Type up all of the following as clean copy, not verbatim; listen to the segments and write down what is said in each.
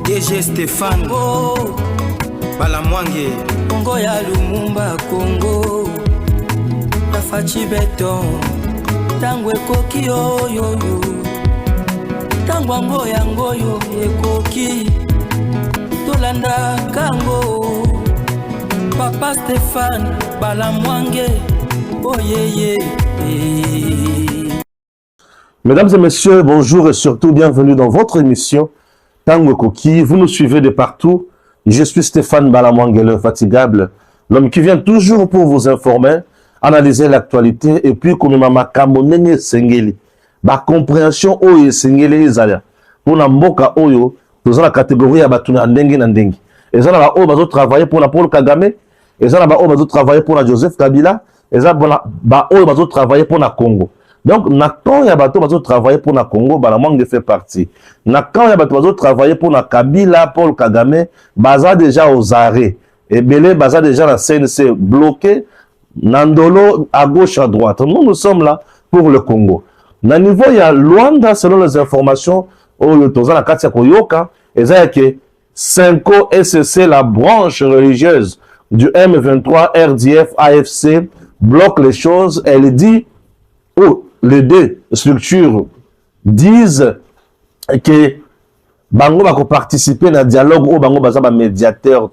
DG Stéphane Balamwange Congo ya Lumumba Congo Nafachi Beton Tangwe koki yo Tangwango yango yo ekoki Tolanda kango Papa Stéphane Balamwange Oh yeah. Mesdames et messieurs, bonjour et surtout bienvenue dans votre émission Tango Koki. Vous nous suivez de partout. Je suis Stéphane Balamwange, l'infatigable, l'homme qui vient toujours pour vous informer, analyser l'actualité et puis comme mama kamonenge sengeli. Ba compréhension oyo sengeli ezala. Pour na mboka oyo, dans la catégorie ya batuna ndenge na ndenge. Ezala ba oyo bazo travailler pour la Paul Kagame, ezala ba oyo bazo travailler pour la Joseph Kabila, ezala ba oyo bazo travailler pour la Congo. Donc, quand il y a bateau qui travailler pour le Congo, Balamwange fait partie. Quand il y a bateau qui travailler pour la Kabila, Paul Kagame, baza déjà aux arrêts. Et Belé, baza déjà la CNC bloqué, Nandolo à gauche, à droite. Nous sommes là pour le Congo. Na niveau, il y a Luanda, selon les informations, au Yotoza, la Katia Koyoka, et ça que 5O SC, la branche religieuse du M23, RDF, AFC, bloque les choses. Elle dit, les deux structures disent que Bango va participer dans le dialogue ou Bango va médiateur.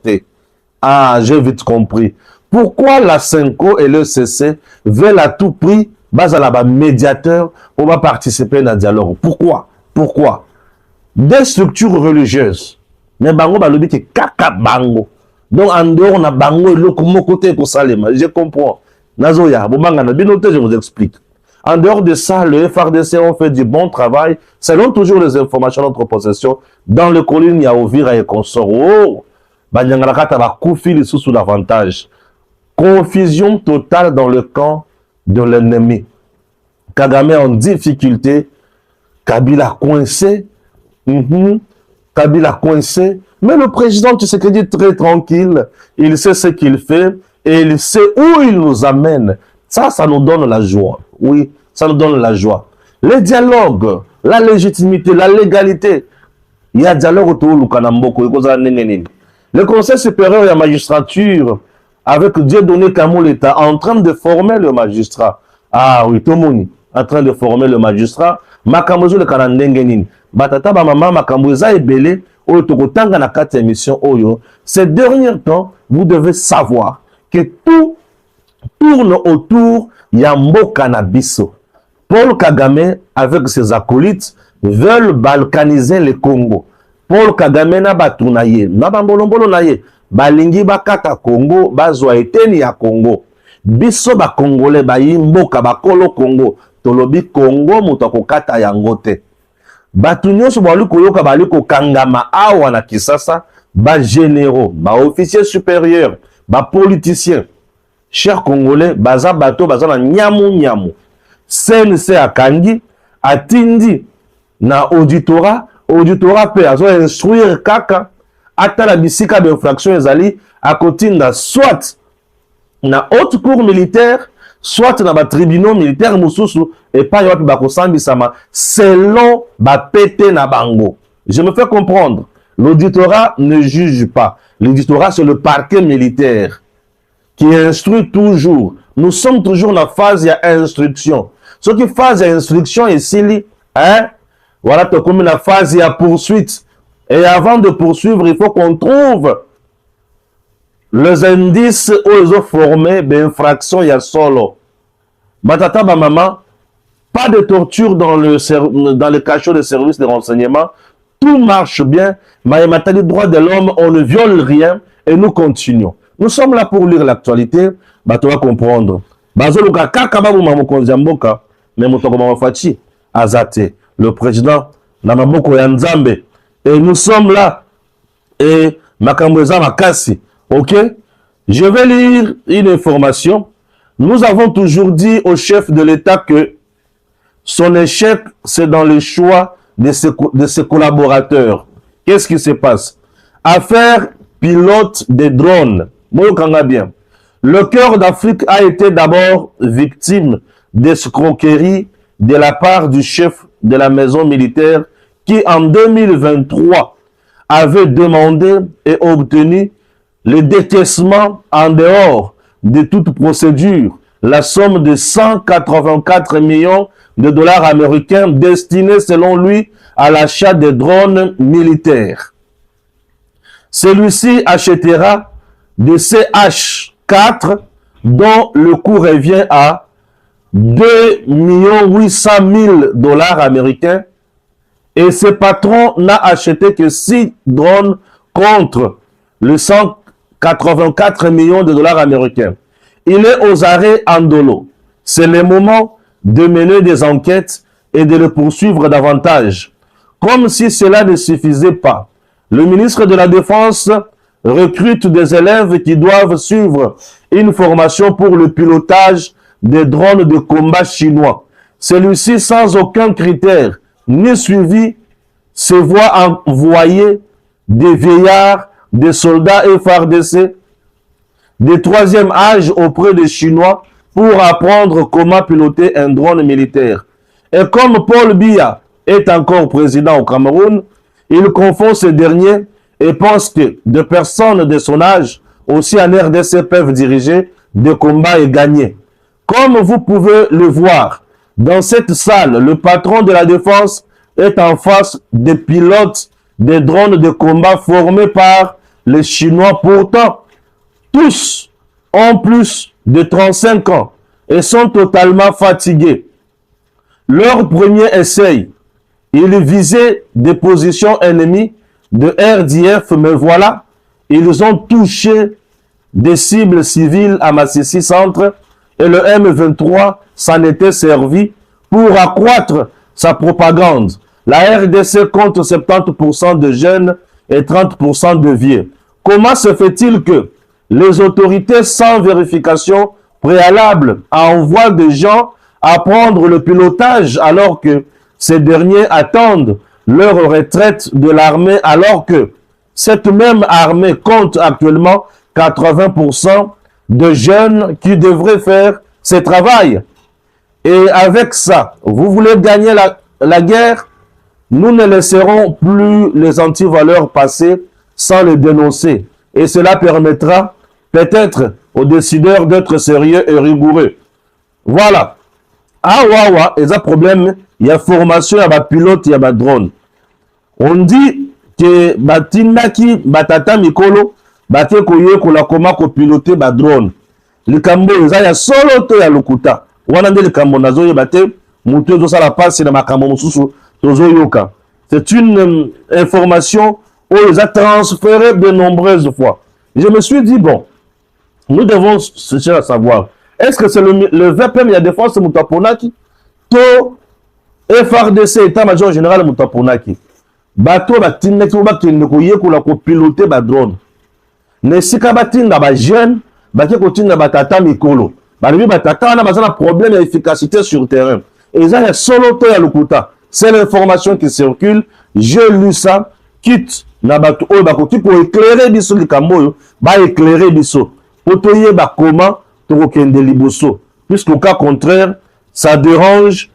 Ah, j'ai vite compris. Pourquoi la 5O et le CC veulent à tout prix un médiateur pour participer dans le dialogue? Pourquoi? Des structures religieuses. Mais Bango va le dire que kaka Bango. Donc en dehors on a Bango et le côté pour Salema. Je comprends. Nazoya, je vous explique. En dehors de ça, le FRDC ont fait du bon travail, selon toujours les informations de notre possession, dans le colline, il y a Ovira et consort. Oh, Banyangalakata va couper sous l'avantage. Confusion totale dans le camp de l'ennemi. Kagame en difficulté, Kabila coincé, Kabila coincé, mais le président Tshisekedi est très tranquille, il sait ce qu'il fait et il sait où il nous amène. Ça nous donne la joie. Oui, ça nous donne la joie. Les dialogues, la légitimité, la légalité. Il y a dialogue autour du Kanamboko. Le Conseil supérieur de la magistrature, avec Dieudonné Kamoleta, en train de former le magistrat. Ah oui, Tomoni, en train de former le magistrat. Makamozo le Kanandengenin. Batata Bamama, Makamoza et Belé, Oyotokotanga na 4 émissions Oyo. Ces derniers temps, vous devez savoir que tout tourne autour Yambo Canabiso. Paul Kagame, avec ses acolytes, veulent balkaniser le Congo. Paul Kagame na batunaye, na bambolombolo naye, balingi bakata Congo, bazwa eteni ya Congo. Biso ba Congolais ba yimboka bakolo Congo, tolobi Congo mutako kata yangote. Batunyo so balu koyoka balu ko kangama awa na Kisasa, ba généraux, ba officiers supérieurs, ba politiciens. Chers Congolais, baza bato, baza na nyamu. CNC akangi, atindi na auditorat pe azo instruire kaka, ata la bisika d'infraction ezali, akotinda soit na haute cour militaire, soit na ba tribunaux militaires mususu, et pas yopi bakosambi sama, selon ba pété na bango. Je me fais comprendre. L'auditorat ne juge pas. L'auditorat, c'est le parquet militaire qui instruit toujours. Nous sommes toujours dans la phase d'instruction. Ce qui phase d'instruction ici, voilà, comme la phase de poursuite. Et avant de poursuivre, il faut qu'on trouve les indices où ils ont formé d'infraction, il y a solo. Batata maman, pas de torture dans le cachot des services de renseignement. Tout marche bien. Mais les droits de l'homme, on ne viole rien et nous continuons. Nous sommes là pour lire l'actualité, tu vas comprendre. Le président Namaboko Yanzambe. Et nous sommes là. Et Makambweza Makasi. Ok? Je vais lire une information. Nous avons toujours dit au chef de l'État que son échec, c'est dans le choix de ses collaborateurs. Qu'est-ce qui se passe? Affaire pilote des drones. Bien. Le cœur d'Afrique a été d'abord victime d'escroquerie de la part du chef de la maison militaire qui, en 2023, avait demandé et obtenu le décaissement en dehors de toute procédure, la somme de 184 millions de dollars américains destinés selon lui à l'achat de drones militaires. Celui-ci achètera des CH-4 dont le coût revient à 2 800 000 dollars américains et ce patron n'a acheté que 6 drones contre le 184 millions de dollars américains. Il est aux arrêts en dolo. C'est le moment de mener des enquêtes et de le poursuivre davantage. Comme si cela ne suffisait pas, le ministre de la Défense recrute des élèves qui doivent suivre une formation pour le pilotage des drones de combat chinois. Celui-ci, sans aucun critère ni suivi, se voit envoyer des vieillards, des soldats FARDC de troisième âge auprès des Chinois pour apprendre comment piloter un drone militaire. Et comme Paul Biya est encore président au Cameroun, il confond ce dernier et pense que des personnes de son âge, aussi en RDC, peuvent diriger des combats et gagner. Comme vous pouvez le voir, dans cette salle, le patron de la défense est en face des pilotes des drones de combat formés par les Chinois. Pourtant, tous ont plus de 35 ans et sont totalement fatigués. Leur premier essai, ils visaient des positions ennemies de RDF, mais voilà, ils ont touché des cibles civiles à Massissi Centre et le M23 s'en était servi pour accroître sa propagande. La RDC compte 70% de jeunes et 30% de vieux. Comment se fait-il que les autorités sans vérification préalable envoient des gens apprendre le pilotage alors que ces derniers attendent leur retraite de l'armée, alors que cette même armée compte actuellement 80% de jeunes qui devraient faire ce travail? Et avec ça, vous voulez gagner la guerre? Nous ne laisserons plus les antivaleurs passer sans les dénoncer. Et cela permettra peut-être aux décideurs d'être sérieux et rigoureux. Voilà. Ah, waouh, il y a un problème. Il y a formation, il y a pilote, il y a drone. On dit que batinaki batata mikolo bate koye kola koma ko piloter ba drone. Likambo eza ya solo to ya lokuta. Wana nde likambo nazo ye bate mutu zo sala passe na makambo mususu tozo yoka. C'est une information où ils ont transféré de nombreuses fois. Je me suis dit, bon, nous devons chercher à savoir, est-ce que c'est le VPM, il y a des forces Moutaponaki, to FRDC, état-major général Moutaponaki, bateau batineki bakende koyekola ko piloter ba drone. Ne sika batinda ba jeune, bake kotinda batata mikolo. Balibi batata wana bazana problème d'efficacité sur terrain. Et ça y a solo to ya lokuta. C'est l'information qui circule. J'ai lu ça, quitte na bato oyo bakoki ko éclairer biso likambo yo, ba éclairer biso. Potoye ba comment to kende liboso. Puisqu'au cas contraire, ça dérange.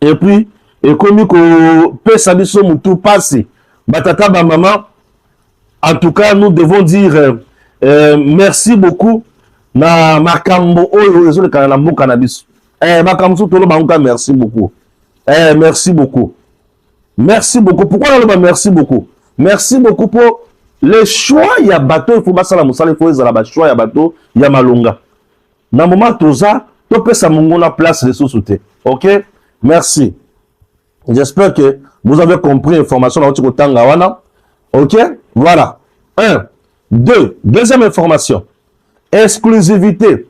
Et puis et comme ko pesa biso mutu passé. Batata ba maman. En tout cas, nous devons dire merci beaucoup na makambo oyo ezo le kana mboka na biso. Makambo tolo banguka, merci beaucoup. Merci beaucoup. Merci beaucoup. Pourquoi on le merci beaucoup? Merci beaucoup pour les choix. Il y a bateau, il faut pas ça la moussala, il faut les choix, il y a bateau, il y a malonga. Dans le moment tout ça, tu peux ça la place les sous-soutés. Ok? Merci. J'espère que vous avez compris l'information dans votre Tangawana. Ok? Voilà. 1. 2. Deuxième information. Exclusivité.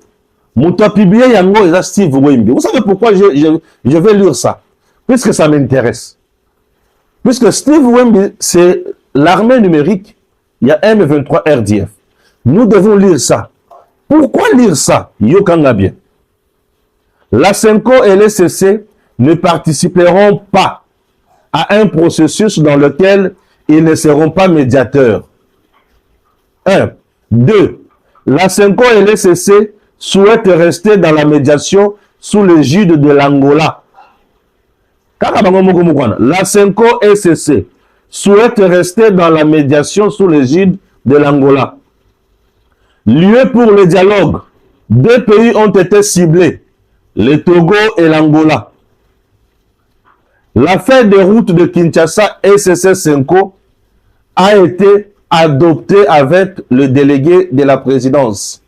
Moutapibie Yango et Steve Wemby. Vous savez pourquoi je vais lire ça? Puisque ça m'intéresse. Puisque Steve Wemby, c'est l'armée numérique, il y a M23 RDF. Nous devons lire ça. Pourquoi lire ça? Yokanga bien. La Senko et les CC ne participeront pas à un processus dans lequel ils ne seront pas médiateurs. 1. 2. La Senko et les CC souhaitent rester dans la médiation sous l'égide de l'Angola. La Senko et CC souhaite rester dans la médiation sous l'égide de l'Angola. Lieu pour le dialogue. 2 pays ont été ciblés, le Togo et l'Angola. L'affaire de route de Kinshasa SC5 a été adoptée avec le délégué de la présidence.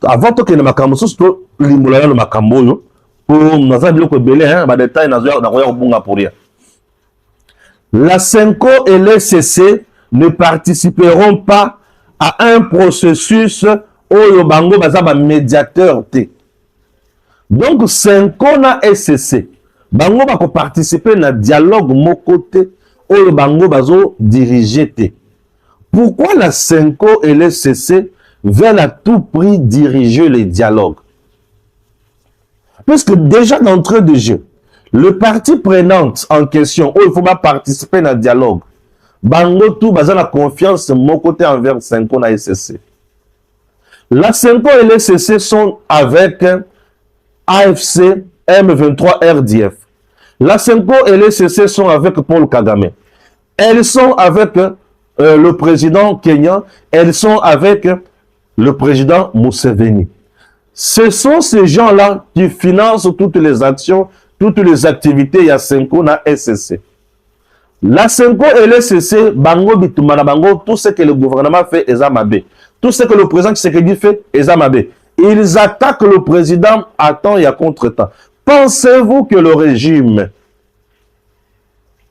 Avant que le makambo soit limolala le makambo pour naza biloko belé ba détail nazo na koya bunga pour rien. La Senko et le SCC ne participeront pas à un processus oyo bango baza ba médiateur té. Donc Senko na SCC bango ba ko participer na dialogue moko té oyo bango bazo diriger té. Pourquoi la Senko et le SCC veulent à tout prix diriger les dialogues? Parce que déjà d'entrée de jeu, le parti prenante en question, où il faut pas participer dans le dialogue, bango tout basé la confiance de mon côté envers Senko et SCC. La Senko et le SCC sont avec AFC M23 RDF. La Senko et le SCC sont avec Paul Kagame. Elles sont avec le président kenyan. Elles sont avec le président Museveni. Ce sont ces gens-là qui financent toutes les actions, toutes les activités ya Senko na SCC. La Senko et le SCC, bango bitumana bango, tout ce que le gouvernement fait est amabé. Tout ce que le président Tshisekedi fait est amabé. Ils attaquent le président à temps et à contre-temps. Pensez-vous que le régime,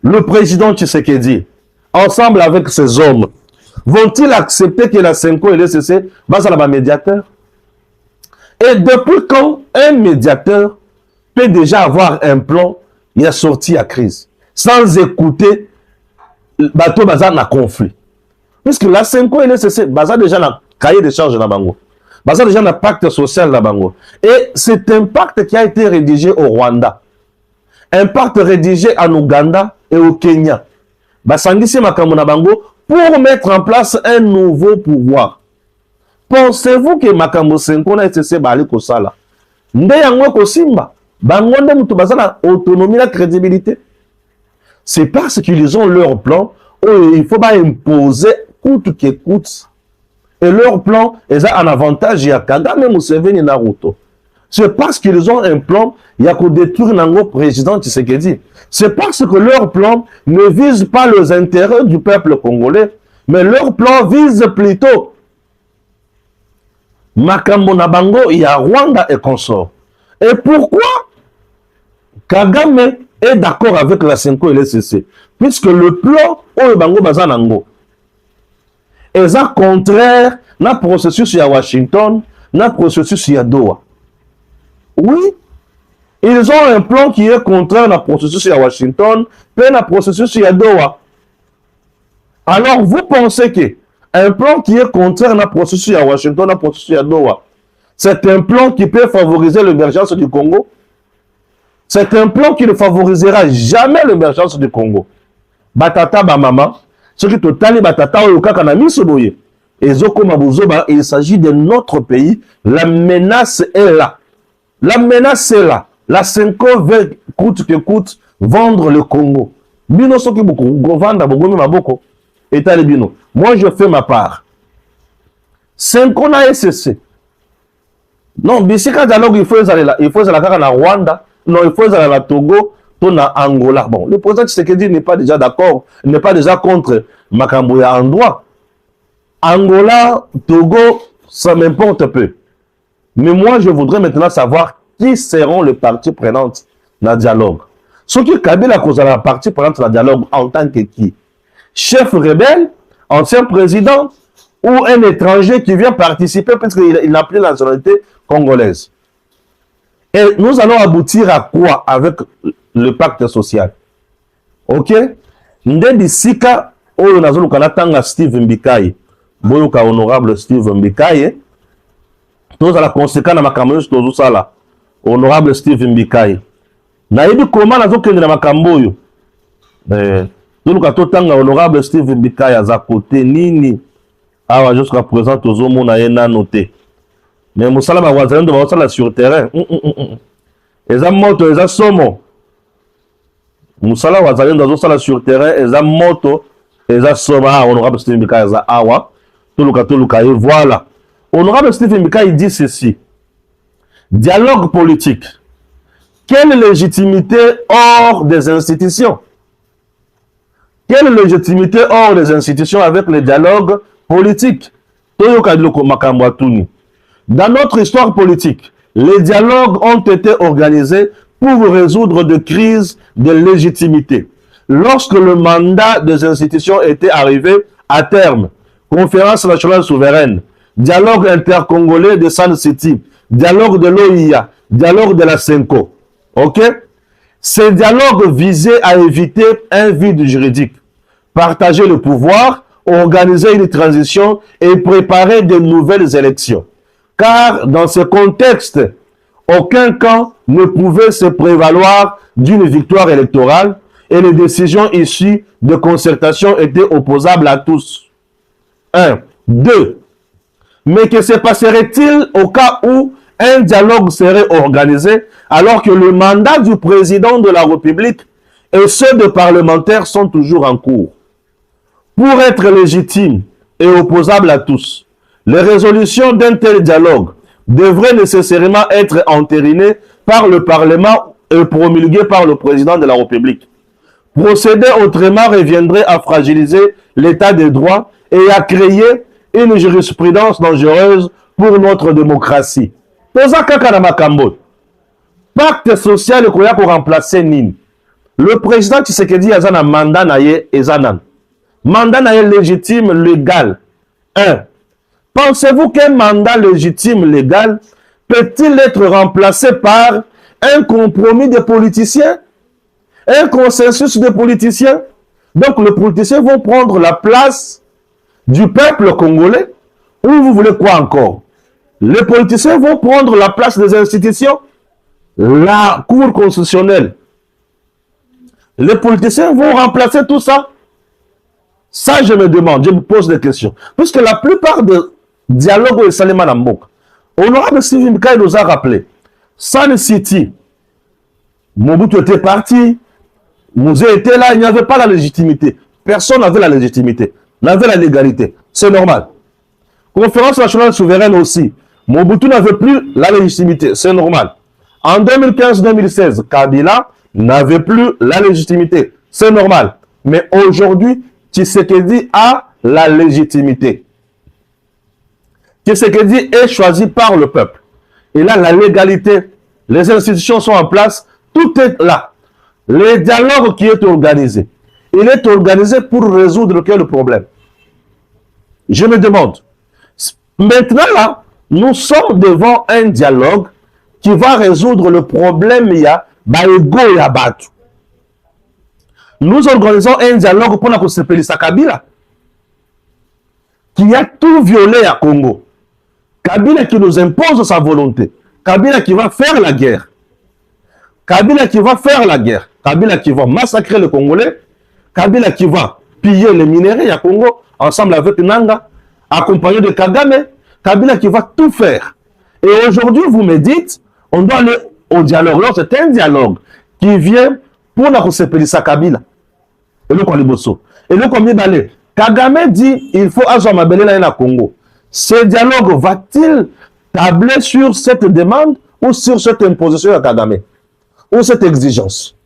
le président Tshisekedi, ensemble avec ses hommes, vont-ils accepter que la Senko et le SCC basent à la médiateur? Et depuis quand un médiateur peut déjà avoir un plan, il a sorti à crise, sans écouter bateau bazar na conflit? Puisque la Senko et le SCC basent déjà dans cahier de charges na bango, basent déjà dans pacte social na bango. Et c'est un pacte qui a été rédigé au Rwanda, un pacte rédigé en Ouganda et au Kenya. Basangisi makambo na bango pour mettre en place un nouveau pouvoir. Pensez-vous que makambo Senko na SCC bali kosala nde yango kosimba bango nde mutu bazana autonomie la crédibilité? C'est parce qu'ils ont leur plan où il faut pas imposer coûte que coûte, et leur plan est un avantage ya Kagame, Museveni na Ruto. C'est parce qu'ils ont un plan il y a qu'au détruire nango président Tshisekedi. C'est parce que leur plan ne vise pas les intérêts du peuple congolais, mais leur plan vise plutôt makambo na bango ya Rwanda et consort. Et pourquoi Kagame est d'accord avec la Senko et le SCC? Puisque le plan oyo bango bazanango est contraire na processus ya Washington, na processus ya Doha. Oui, ils ont un plan qui est contraire na processus à Washington, puis na processus à Doha. Alors vous pensez que un plan qui est contraire na processus à Washington, na processus à Doha, c'est un plan qui peut favoriser l'émergence du Congo? C'est un plan qui ne favorisera jamais l'émergence du Congo. Batata ba mama, ce qui totali batata o kaka na miso boye. Ezoko mabuzoba, il s'agit de notre pays, la menace est là. La menace est là. La Senko veut, coûte que coûte, vendre le Congo. Bino soki beaucoup, vendre bogomi maboko. État bino. Moi, je fais ma part. Senko na SCC. Non, bisika dialogue, il faut aller la Rwanda. Non, il faut aller la Togo, na Angola. Bon, le président Tshisekedi n'est pas déjà d'accord, n'est pas déjà contre Makamboya en droit. Angola, Togo, ça m'importe peu. Mais moi, je voudrais maintenant savoir qui seront les parties prenantes dans le dialogue. Ce qui Kabila cause la partie prenante dans le dialogue en tant que qui? Chef rebelle, ancien président ou un étranger qui vient participer parce qu'il n'a plus la nationalité congolaise. Et nous allons aboutir à quoi avec le pacte social? Ok? Ndedi Sika, oyo nazolo kanatanga Steve Mbikaye. Boyoka honorable Steve Mbikaye. Tous à la conséquence de ma caméra, tous ça là. Honorable Steve Mbikaye. Naïbi comment nazo kende na makambo yo. Tout ka totanga honorable Steve Mbikaye à côté nini. Awa jusqu'à présent tous au monde na noté. Mais musala ba wazalendo ba sala sur terrain. Eza moto eza somo. musala wazalendo azosala sur terrain eza moto eza soma honorable Stephen Bika eza awa toluka et voilà honorable Stephen Bika il dit ceci: dialogue politique, quelle légitimité hors des institutions? Quelle légitimité hors des institutions avec le dialogue politique? Dans notre histoire politique, les dialogues ont été organisés pour résoudre des crises de légitimité. Lorsque le mandat des institutions était arrivé à terme, conférence nationale souveraine, dialogue intercongolais de San City, dialogue de l'OIA, dialogue de la CENCO. Ok? Ces dialogues visaient à éviter un vide juridique, partager le pouvoir, organiser une transition et préparer de nouvelles élections. Car dans ce contexte, aucun camp ne pouvait se prévaloir d'une victoire électorale et les décisions issues de concertation étaient opposables à tous. 1. 2. Mais que se passerait-il au cas où un dialogue serait organisé alors que le mandat du président de la République et ceux de parlementaires sont toujours en cours? Pour être légitime et opposable à tous, les résolutions d'un tel dialogue devraient nécessairement être entérinées par le Parlement et promulguées par le président de la République. Procéder autrement reviendrait à fragiliser l'état des droits et à créer une jurisprudence dangereuse pour notre démocratie. Pacte social est pour remplacer Nini. Le président Tshisekedi a un mandat naye ezanan. Mandat naye légitime, légal. 1. Pensez-vous qu'un mandat légitime, légal, peut-il être remplacé par un compromis de politiciens? Un consensus de politiciens? Donc les politiciens vont prendre la place du peuple congolais? Ou vous voulez quoi encore? Les politiciens vont prendre la place des institutions? La Cour constitutionnelle. Les politiciens vont remplacer tout ça? Ça, je me demande, je me pose des questions. Parce que la plupart des dialogues au Salima Nambok, honorable Stephen Bika nous a rappelé, San City, Mobutu était parti, Mouzé était là, il n'y avait pas la légitimité. Personne n'avait la légitimité, n'avait la légalité. C'est normal. Conférence nationale souveraine aussi, Mobutu n'avait plus la légitimité, c'est normal. En 2015-2016, Kabila n'avait plus la légitimité, c'est normal. Mais aujourd'hui, Tshisekedi a la légitimité. Tshisekedi est choisi par le peuple. Il a la légalité. Les institutions sont en place. Tout est là. Le dialogue qui est organisé, il est organisé pour résoudre quel problème? Je me demande. Maintenant, là, nous sommes devant un dialogue qui va résoudre le problème. Il y a Baego et Abatu. Nous organisons un dialogue pour la Sepelisa Kabila, qui a tout violé à Congo. Kabila qui nous impose sa volonté. Kabila qui va faire la guerre. Kabila qui va faire la guerre. Kabila qui va massacrer les Congolais. Kabila qui va piller les minéraux à Congo, ensemble avec Nanga, accompagné de Kagame. Kabila qui va tout faire. Et aujourd'hui, vous me dites, on doit aller au dialogue. Alors, c'est un dialogue qui vient pour la Sepelisa Kabila. Et le Kwaliboso. Et le Kwalibalé. Kagame dit, il faut Azamabele na Congo. Ce dialogue va-t-il tabler sur cette demande ou sur cette imposition à Kagame? Ou cette exigence?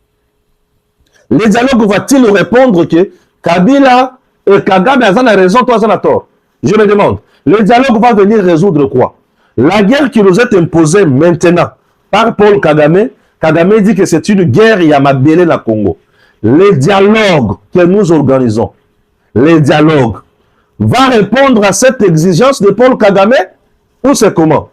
Le dialogue va-t-il répondre que Kabila et Kagame ont raison, toi ont tort? Je me demande. Le dialogue va venir résoudre quoi? La guerre qui nous est imposée maintenant par Paul Kagame, Kagame dit que c'est une guerre Yamabele na Congo. Le dialogue que nous organisons, le dialogue, va répondre à cette exigence de Paul Kagame ou c'est comment?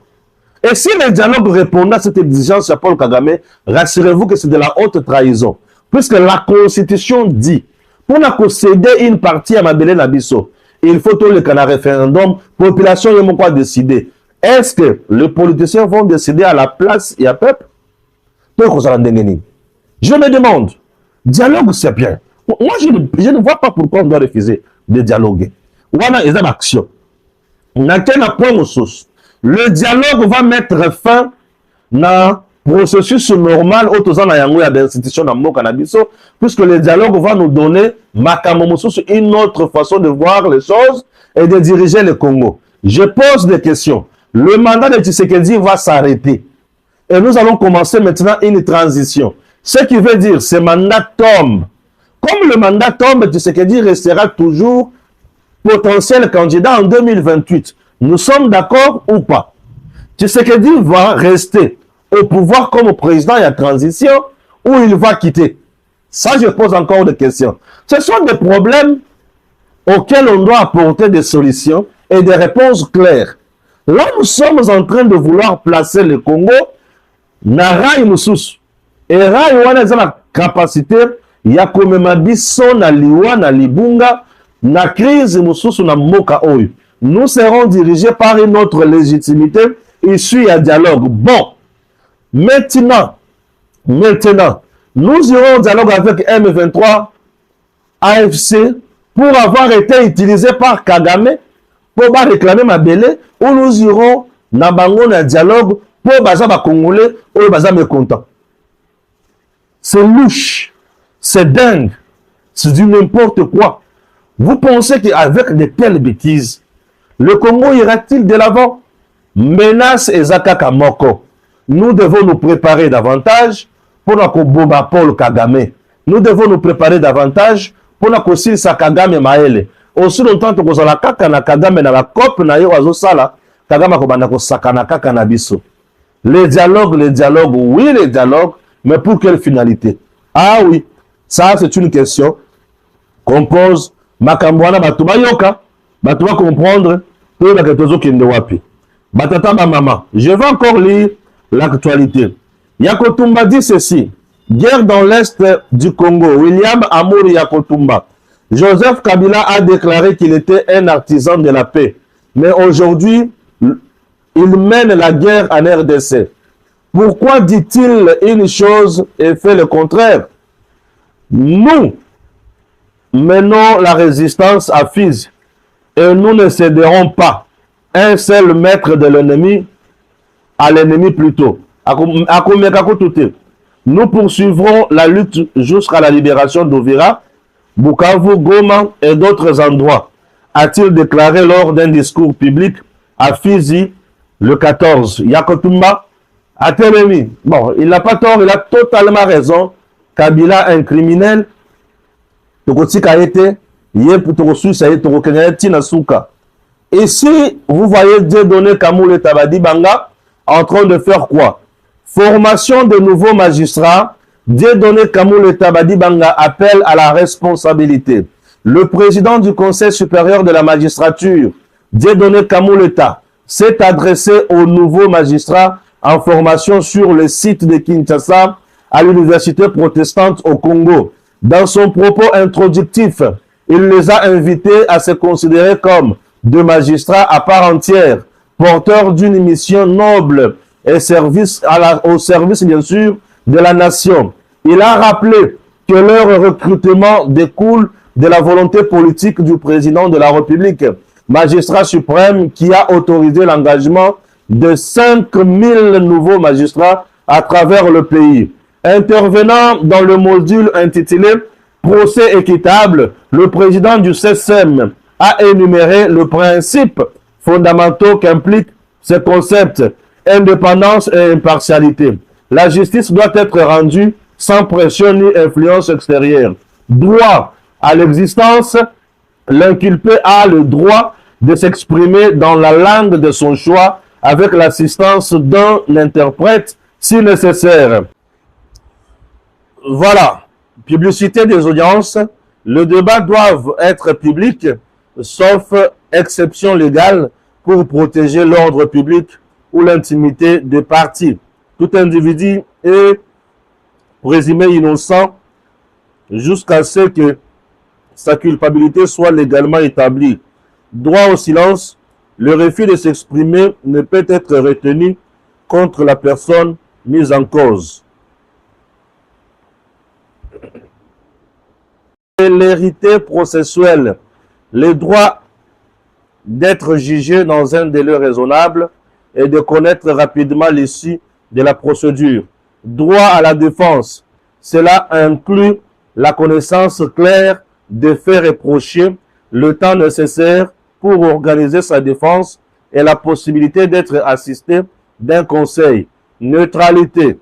Et si le dialogue répond à cette exigence de Paul Kagame, rassurez-vous que c'est de la haute trahison. Puisque la Constitution dit, pour céder une partie à Mabele Nabiso, il faut tout le référendum, population ne pas décider. Est-ce que les politiciens vont décider à la place et à peuple? Je me demande, dialogue c'est bien. Moi je ne vois pas pourquoi on doit refuser de dialoguer. Voilà, il y a une action. Le dialogue va mettre fin à la processus normal autour de l'institution dans cannabis, puisque le dialogue va nous donner une autre façon de voir les choses et de diriger le Congo. Je pose des questions. Le mandat de Tshisekedi va s'arrêter. Et nous allons commencer maintenant une transition. Ce qui veut dire, ce mandat tombe. Comme le mandat tombe, Tshisekedi restera toujours potentiel candidat en 2028. Nous sommes d'accord ou pas? Tshisekedi va rester au pouvoir comme président et à transition ou il va quitter? Ça, je pose encore des questions. Ce sont des problèmes auxquels on doit apporter des solutions et des réponses claires. Là, nous sommes en train de vouloir placer le Congo na rail mususu. Et rail wana eza la capacité ya komema biso na liwa na libunga na crise mususu na mboka oyo. Nous serons dirigés par une autre légitimité issue à dialogue. Bon, maintenant, nous irons au dialogue avec M23, AFC, pour avoir été utilisé par Kagame, pour réclamer ma belé, ou nous irons na bango na dialogue pour baza ba Congolais ou baza mécontent. C'est louche, c'est dingue, c'est du n'importe quoi. Vous pensez qu'avec de telles bêtises, le Congo ira-t-il de l'avant? Menace et Zakaka Moko. Nous devons nous préparer davantage pour notre Boba Paul Kagame. Nous devons nous préparer davantage pour notre Silsa Kagame Maele. Aussi longtemps que nous avons la Kagame dans la COP, na yo azo sala, Kagame kobanda ko sakana kaka na biso. Les dialogues, oui les dialogues, mais pour quelle finalité? Ah oui, ça c'est une question qu'on pose. Makambwana batuba yoka, batuba comprendre, pour la ketozo kende wapi. Batata ma maman, je vais encore lire l'actualité. Yakotumba dit ceci: guerre dans l'est du Congo. William Amour Yakotumba. Joseph Kabila a déclaré qu'il était un artisan de la paix. Mais aujourd'hui, il mène la guerre en RDC. Pourquoi dit-il une chose et fait le contraire? Nous menons la résistance à Fizi et nous ne céderons pas. Un seul maître de l'ennemi, à l'ennemi plutôt. Nous poursuivrons la lutte jusqu'à la libération d'Uvira, Bukavu, Goma et d'autres endroits, a-t-il déclaré lors d'un discours public à Fizi le 14. Yakotumba a témoigné. Bon, il n'a pas tort, il a totalement raison. Kabila, un criminel, ici, vous voyez Dieudonné Kamoulé Tabadi Banga en train de faire quoi? Formation de nouveaux magistrats. Dieudonné Kamoulé Tabadi Banga appelle à la responsabilité. Le président du Conseil supérieur de la magistrature, Dieudonné Kamouleta, s'est adressé aux nouveaux magistrats en formation sur le site de Kinshasa à l'université protestante au Congo. Dans son propos introductif, il les a invités à se considérer comme de magistrats à part entière, porteurs d'une mission noble et au service, bien sûr, de la nation. Il a rappelé que leur recrutement découle de la volonté politique du président de la République, magistrat suprême, qui a autorisé l'engagement de 5000 nouveaux magistrats à travers le pays. Intervenant dans le module intitulé « Procès équitable », le président du CSM a énuméré le principe fondamentaux qu'impliquent ces concepts: indépendance et impartialité. La justice doit être rendue sans pression ni influence extérieure. Droit à l'existence, l'inculpé a le droit de s'exprimer dans la langue de son choix avec l'assistance d'un interprète si nécessaire. Voilà, publicité des audiences. Le débat doit être public, sauf exception légale pour protéger l'ordre public ou l'intimité des partis. Tout individu est présumé innocent jusqu'à ce que sa culpabilité soit légalement établie. Droit au silence, le refus de s'exprimer ne peut être retenu contre la personne mise en cause. Célérité processuelle, le droit d'être jugé dans un délai raisonnable et de connaître rapidement l'issue de la procédure. Droit à la défense. Cela inclut la connaissance claire des faits reprochés, le temps nécessaire pour organiser sa défense et la possibilité d'être assisté d'un conseil. Neutralité.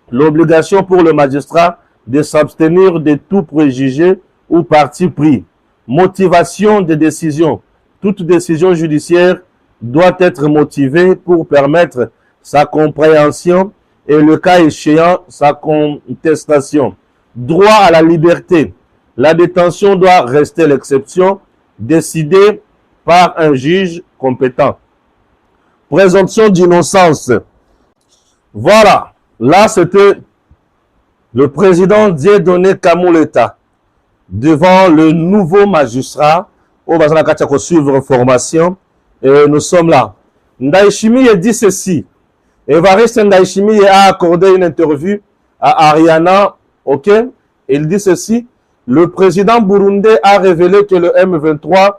L'obligation pour le magistrat de s'abstenir de tout préjugé ou parti pris. Motivation des décisions. Toute décision judiciaire doit être motivée pour permettre sa compréhension et le cas échéant sa contestation. Droit à la liberté. La détention doit rester l'exception décidée par un juge compétent. Présomption d'innocence. Voilà. Là, c'était le président Dieudonné Kamuleta devant le nouveau magistrat au Bazanakati à suivre formation. Et nous sommes là. Ndayishimiye dit ceci. Évariste Ndayishimiye a accordé une interview à Ariana. Ok? Il dit ceci. Le président burundais a révélé que le M23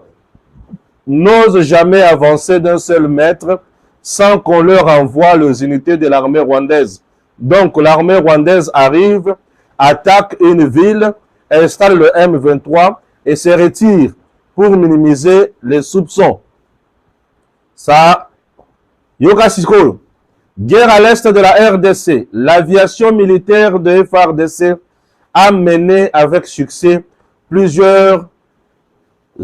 n'ose jamais avancer d'un seul mètre sans qu'on leur envoie les unités de l'armée rwandaise. Donc l'armée rwandaise arrive, attaque une ville, installe le M23 et se retire pour minimiser les soupçons. Ça, Yoga Sikoyo. Guerre à l'est de la RDC. L'aviation militaire de FARDC a mené avec succès plusieurs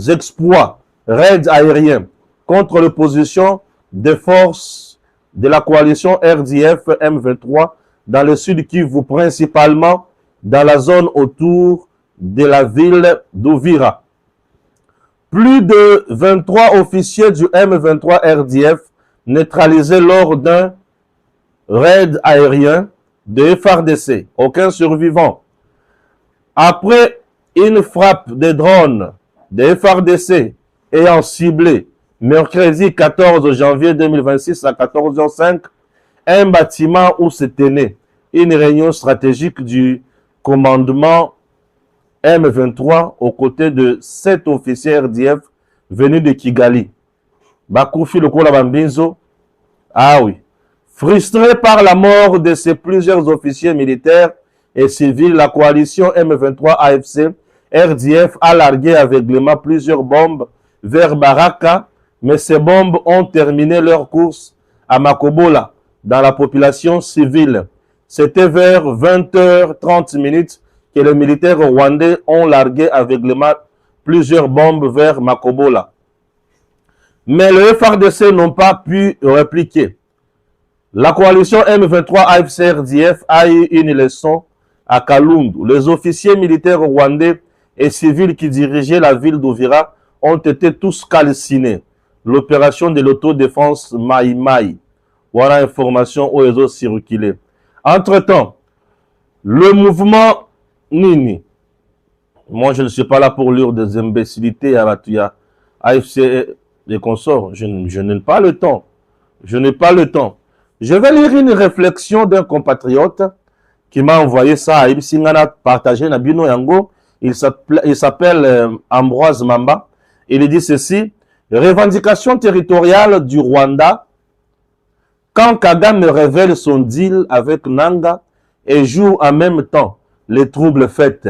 exploits, raids aériens contre l'opposition des forces de la coalition RDF M23 dans le sud Kivu, principalement dans la zone autour de la ville d'Uvira. Plus de 23 officiers du M23 RDF neutralisés lors d'un raid aérien de FARDC. Aucun survivant. Après une frappe de drones de FARDC ayant ciblé mercredi 14 janvier 2026 à 14h05 un bâtiment où se tenait une réunion stratégique du commandement M23 aux côtés de 7 officiers RDF venus de Kigali. Bakoufi Lokola Bambinzo. Ah oui. Frustré par la mort de ces plusieurs officiers militaires et civils, la coalition M23 AFC RDF a largué aveuglément plusieurs bombes vers Baraka, mais ces bombes ont terminé leur course à Makobola, dans la population civile. C'était vers 20h30 que les militaires rwandais ont largué aveuglément plusieurs bombes vers Makobola. Mais les FARDC n'ont pas pu répliquer. La coalition M23 AFC RDF a eu une leçon à Kalundu. Les officiers militaires rwandais et civils qui dirigeaient la ville d'Uvira ont été tous calcinés. L'opération de l'autodéfense Maï Maï. Voilà information où ils ont circulé. Entre-temps, le mouvement Nini. Moi, je ne suis pas là pour lire des imbécilités à Batuya. AFC et consorts. Je n'ai pas le temps. Je n'ai pas le temps. Je vais lire une réflexion d'un compatriote qui m'a envoyé ça à Ibsingana, partagé na Bino Yango. Il s'appelle Ambroise Mamba. Il dit ceci. Revendication territoriale du Rwanda. Quand Kagame révèle son deal avec Nanga et joue en même temps les troubles faits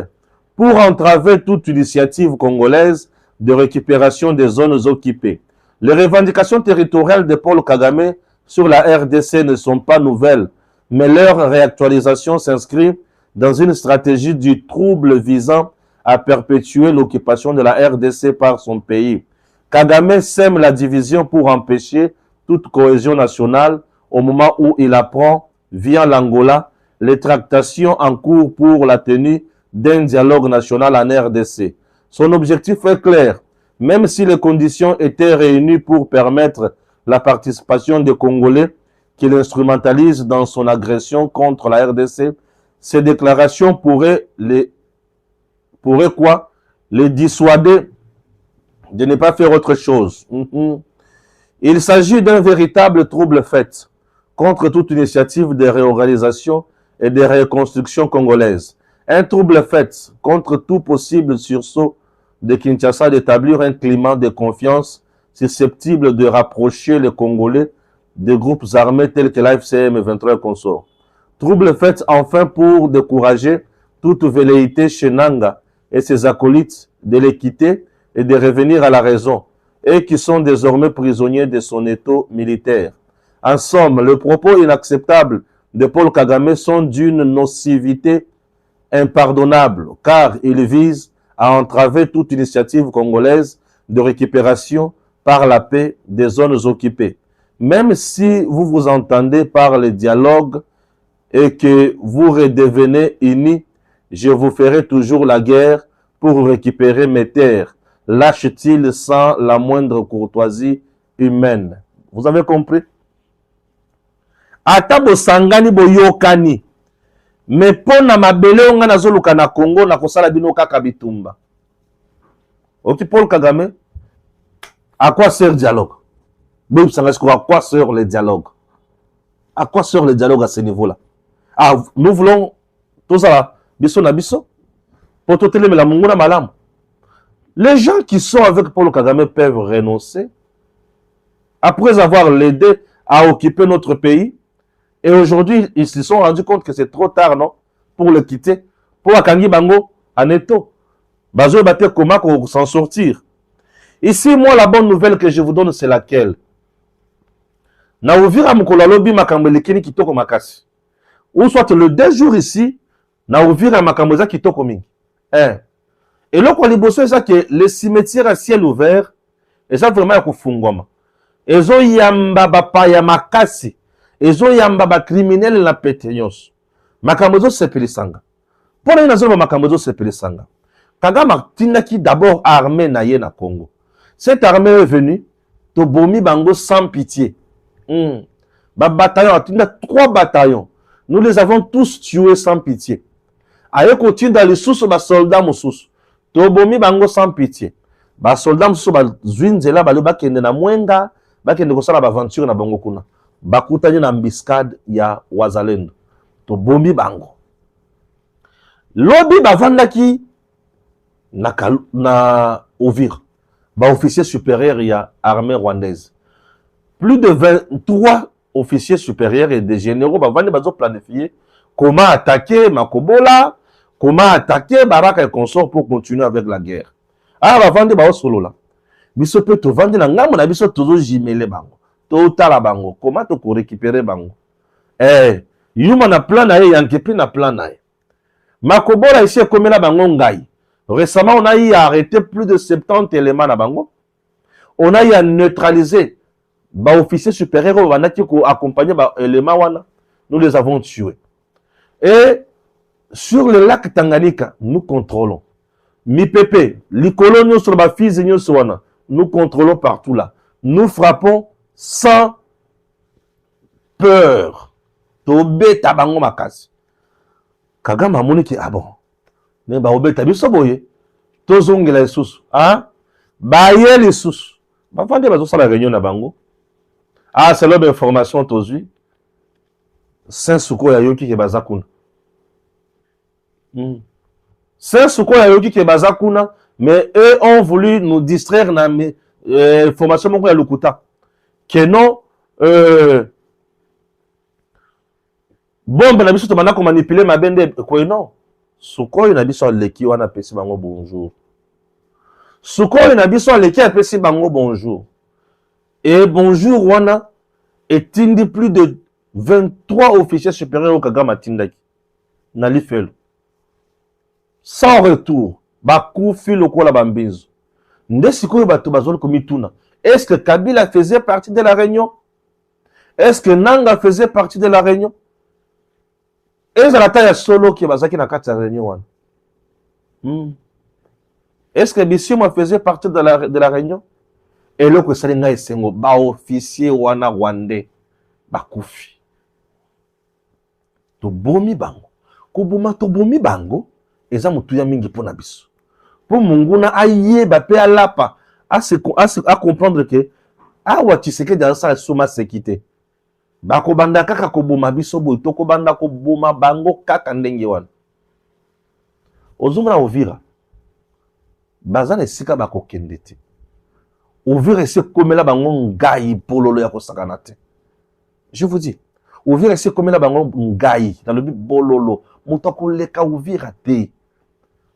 pour entraver toute initiative congolaise de récupération des zones occupées. Les revendications territoriales de Paul Kagame sur la RDC ne sont pas nouvelles, mais leur réactualisation s'inscrit dans une stratégie du trouble visant à perpétuer l'occupation de la RDC par son pays. Kagame sème la division pour empêcher toute cohésion nationale au moment où il apprend, via l'Angola, les tractations en cours pour la tenue d'un dialogue national en RDC. Son objectif est clair. Même si les conditions étaient réunies pour permettre la participation des Congolais qu'il instrumentalise dans son agression contre la RDC, ces déclarations pourraient les dissuader de ne pas faire autre chose. Il s'agit d'un véritable trouble fait contre toute initiative de réorganisation et de reconstruction congolaise. Un trouble fait contre tout possible sursaut de Kinshasa d'établir un climat de confiance susceptible de rapprocher les Congolais des groupes armés tels que l'AFC M23 consort. Trouble fait enfin pour décourager toute velléité chez Nanga et ses acolytes de les quitter et de revenir à la raison, et qui sont désormais prisonniers de son étau militaire. En somme, le propos inacceptable de Paul Kagame sont d'une nocivité impardonnable, car il vise à entraver toute initiative congolaise de récupération par la paix des zones occupées. Même si vous vous entendez par le dialogue et que vous redevenez unis, je vous ferai toujours la guerre pour récupérer mes terres, lâche-t-il sans la moindre courtoisie humaine. Vous avez compris? Ata bosangani boyokani, mais pona mabele onga nazoluka na Congo na kosala bino kaka bitumba. Ok, Paul Kagame, à quoi sert le dialogue? À quoi sert le dialogue? À quoi sert le dialogue à ce niveau-là? Ah, nous voulons tout ça, biso na biso, pour tout le la munguna malam. Les gens qui sont avec Paul Kagame peuvent renoncer après avoir l'aidé à occuper notre pays. Et aujourd'hui, ils se sont rendus compte que c'est trop tard, non? Pour le quitter. Pour Akangi Bango, en étau. Bazo Bate Koma pour s'en sortir. Ici, moi, la bonne nouvelle que je vous donne, c'est laquelle? Na ouvira mukolo lobi makambelikini kitoko makasi. Ou soit le 2 jours ici, na ouvira makamboza kitoko mingi. Et là, quand les bossons, c'est que les cimetières à ciel ouvert, et ça vraiment yako fungwama. Ezo yamba bapa ya makasi. Ezo yamba ba criminel la pétenios. Makambozo sepelisanga. Pour les nazo makambozo sepelisanga. Kagame tindaki d'abord armée na ye na Congo. Cette armée est venue, Tobomi Bango sans pitié. Bataillon, 3 bataillons. Nous les avons tous tués sans pitié. Aye continue dans les sous ba soldats moussous. Tobomi Bango sans pitié. Ba soldats moussous ba zwinzela ba loba kende na mwenga, ba kende kosala ba aventure na bango kuna. Ba kutani na embuscade ya Wazalendo. Tobomi Bango. Lobi ba vandaki na Uvira. Ba officier supérieur il y a armée rwandaise. Plus de 23 officiers supérieurs et des généraux ba vandi bazo planifier comment attaquer Makobola, comment attaquer Baraka et consorts pour continuer avec la guerre. Ah ba vandi ba solo là. Biso peut to vandi na ngamu na biso tozo jimele bango. To tala bango, comment to ko récupérer bango. Yuma na plan na ye yankepi na plan na ye. Makobola ici komela bango ngai. Récemment, on a eu à arrêter plus de 70 éléments à Bango. On a eu à neutraliser les officiers supérieurs qui ont accompagné les éléments. Nous les avons tués. Et sur le lac Tanganyika, nous contrôlons. Mi-Pépé, les colonies sur la fille, nous contrôlons partout là. Nous frappons sans peur. Tobé tabango makasi. Kagame amoni ki ah bon. Ne ba obeta biso boye tozongela lisusu ba ye lisusu ba fande bazo sala réunion na bango c'est l'homme information tozui Saint Souko ya yoki ke bazakuna Saint Souko ya yoki ke bazakuna, mais eux ont voulu nous distraire na information moko ya lokuta que non bombe na biso to bana ko manipuler mabende ko non. Souko na biso leki wana pesi bango bonjour. Souko na biso leki pesi bango bonjour. Et bonjour wana etindi plus de 23 officiers supérieurs au Kagame atindaki. Na lifelo. Sans retour, baku filo kola bambizo. Nde sikoyo bato bazoli komituna. Est-ce que Kabila faisait partie de la réunion? Est-ce que Nanga faisait partie de la réunion? Est-ce que la taille solo qui est basaki na kati ya réunion? Est-ce que Bissimo faisait partie de la réunion? Et là, que ça n'a pas ba officier wana rwandais bakufi. To bomi bango. Kubuma to bomi bango. Eza mutuya mingi pona biso. Pour munguna aye ba pe alapa à comprendre que awa Tshisekedi dans sa soma sécurité. Bako banda kaka ko boma biso boy to ko banda ko boma bango kaka ndenge wana. Ozumra Uvira. Bazana esika bako kendete. Uvira ese komela bango ngai pololo ya ko sakanate. Je vous dis, Uvira c'est comme la bango ngai dans le bololo mutako leka Uvira te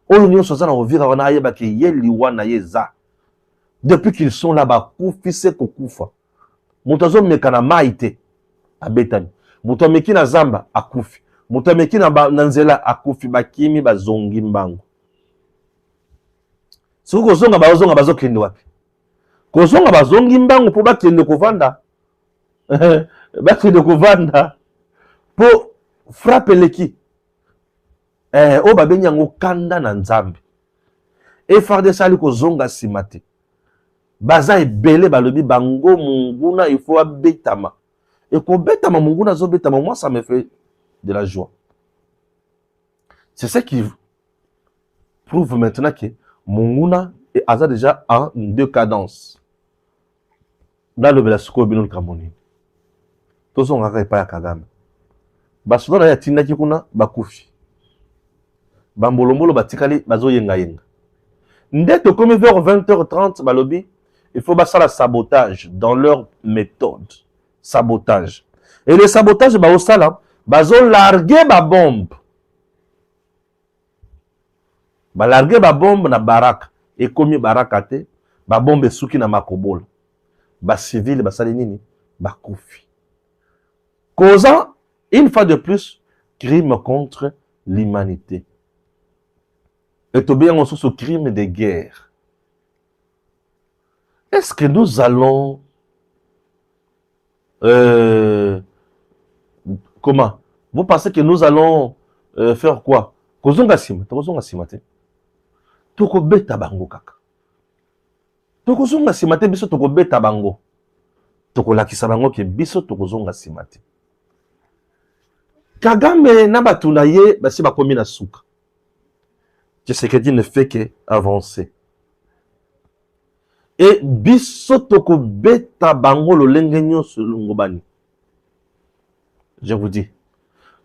oyo nyonso za na Uvira wana yeba ke yeli wana yeza depuis qu'ils sont là-bas kufise kokufa mutazo mekana maite abetani muto meki na zamba akufi muto meki na nzela akufi bakimi bazongi mbango soko zonga bazokende wapi kozonga bazongi mbango po bakende kovanda bakende kovanda po frappe leki o babenya ngo kanda na nzambe FARDC ali kozonga simate baza ebele balobi bango munguna il faut abetama et ko betama munguna zo betama moi ça me fait de la joie. C'est ce qui prouve maintenant que munguna a déjà en décadence dans le belasco binul kamoni tozo ngaka epa ya Kagame basoda ya tindaki kuna bakufi bambolombolo batikali bazo yenga ndete comme vers 20h30 balobi il faut basala sabotage dans leur méthode sabotage et le sabotage ba osala bazo larguer ba bombe ba larguer ba bombe na baraka et comme baraka te ba bombe suki na makobola ba civil basali nini bakufi causant une fois de plus crime contre l'humanité et to bien aussi ce crime de guerre. Est-ce que nous allons comment vous pensez que nous allons faire quoi kozonga simate toko beta bango kaka toko zonga simate biso toko beta bango toko lakisa bango ke biso toko zonga simate Kagame na batuna ye basi bakomi na suka Tshisekedi ne fait que avancer et biso toko beta bango lolenge nyonso longobani. Je vous dis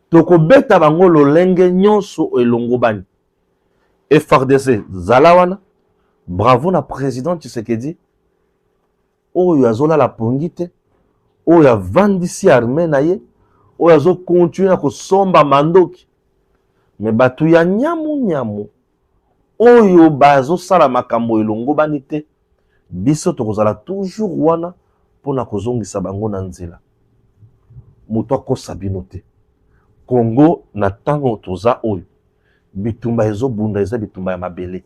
toko beta bango lolenge nyonso elongobani. FARDC zalawana bravo na président Tshisekedi oyo azola la pongite oyo avandisi armée na ye oyo azo continuer ko somba mandoki mais batu ya nyamu oyo bazo sala makambo elongobani te biso tokozala toujours wana pona kozongisa bango na nzela moto akosa bino te Congo na tango toza oyo bitumba ezobunda eza bitumba ya mabele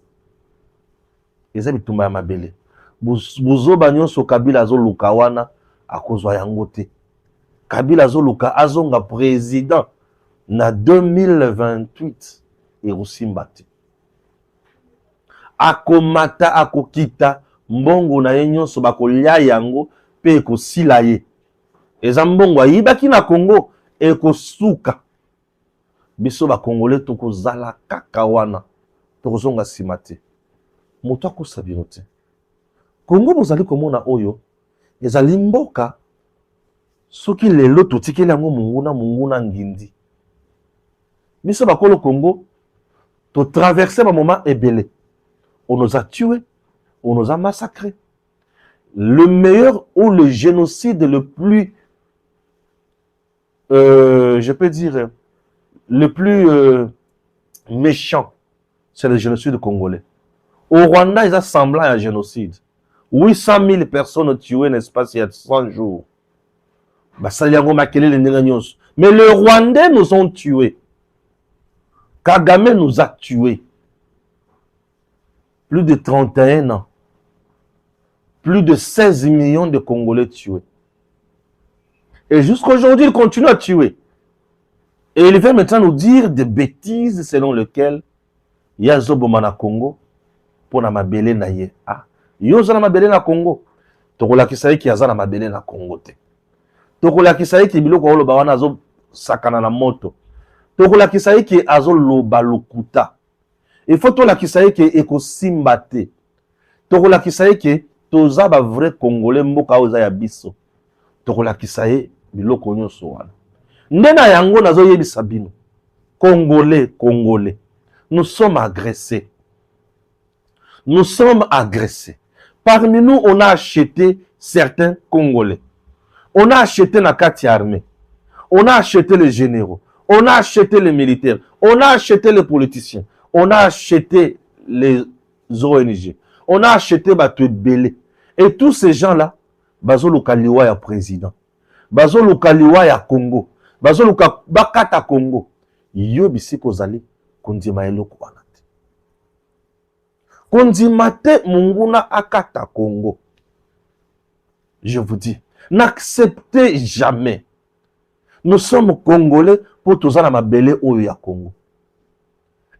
buzoba nyonso Kabila azoluka wana akozwa yango te Kabila azoluka azonga président na 2028 erosimba te akomata akokita mbongo na ye nyonso bakolia yango pe ekosila ye eza mbongo ayibaki na Congo ekosuka biso bakongole tokozala kaka wana tokozonga nsima te moto akosa bino te Congo bozali komona oyo ezali mboka soki lelo totikeli yango munguna ngindi biso bakolo Congo to traverser ba moment ebele on nous a tués, on nous a massacrés. Le meilleur ou le génocide le plus, je peux dire, le plus méchant, c'est le génocide congolais. Au Rwanda, ils ont semblant à un génocide. 800 000 personnes tuées, n'est-ce pas, il y a 100 jours. Mais le Rwandais nous ont tués. Kagame nous a tués. Plus de 31 ans. Plus de 16 millions de Congolais tués. Et jusqu'aujourd'hui, il continue à tuer. Et il vient maintenant nous dire des bêtises selon lesquelles il y a Zobomana Congo pour na mabele na ye. Ah, yoza na mabele na Congo. Tokola kisayi ki yaza na mabele na Congo te. Tokola kisayi ki biloko oloba wana azo sakana na moto. Tokola kisayi ki azo loba lokuta. Il faut tola kisayi ki ekosimba te. Tokola kisayi ki toza ba vrai Congolais mboka oza ya biso. Tokola kisayi biloko nyonso wana. Ndena yango nazo yebisa bino. Congolais. Nous sommes agressés. Nous sommes agressés. Parmi nous, on a acheté certains Congolais. On a acheté na kati armée. On a acheté les généraux. On a acheté les militaires. On a acheté les politiciens. On a acheté les ONG. On a acheté Bato Belé. Et tous ces gens-là, Bazo Lukaliwa ya président. Bazo Lukaliwa ya Congo. Bazo Luka Bakata Congo. Yo bisiko zali kondima eloko wana te. Kondima te munguna akata Congo. Je vous dis, n'acceptez jamais. Nous sommes Congolais pour tous na mabele oyo ya Congo.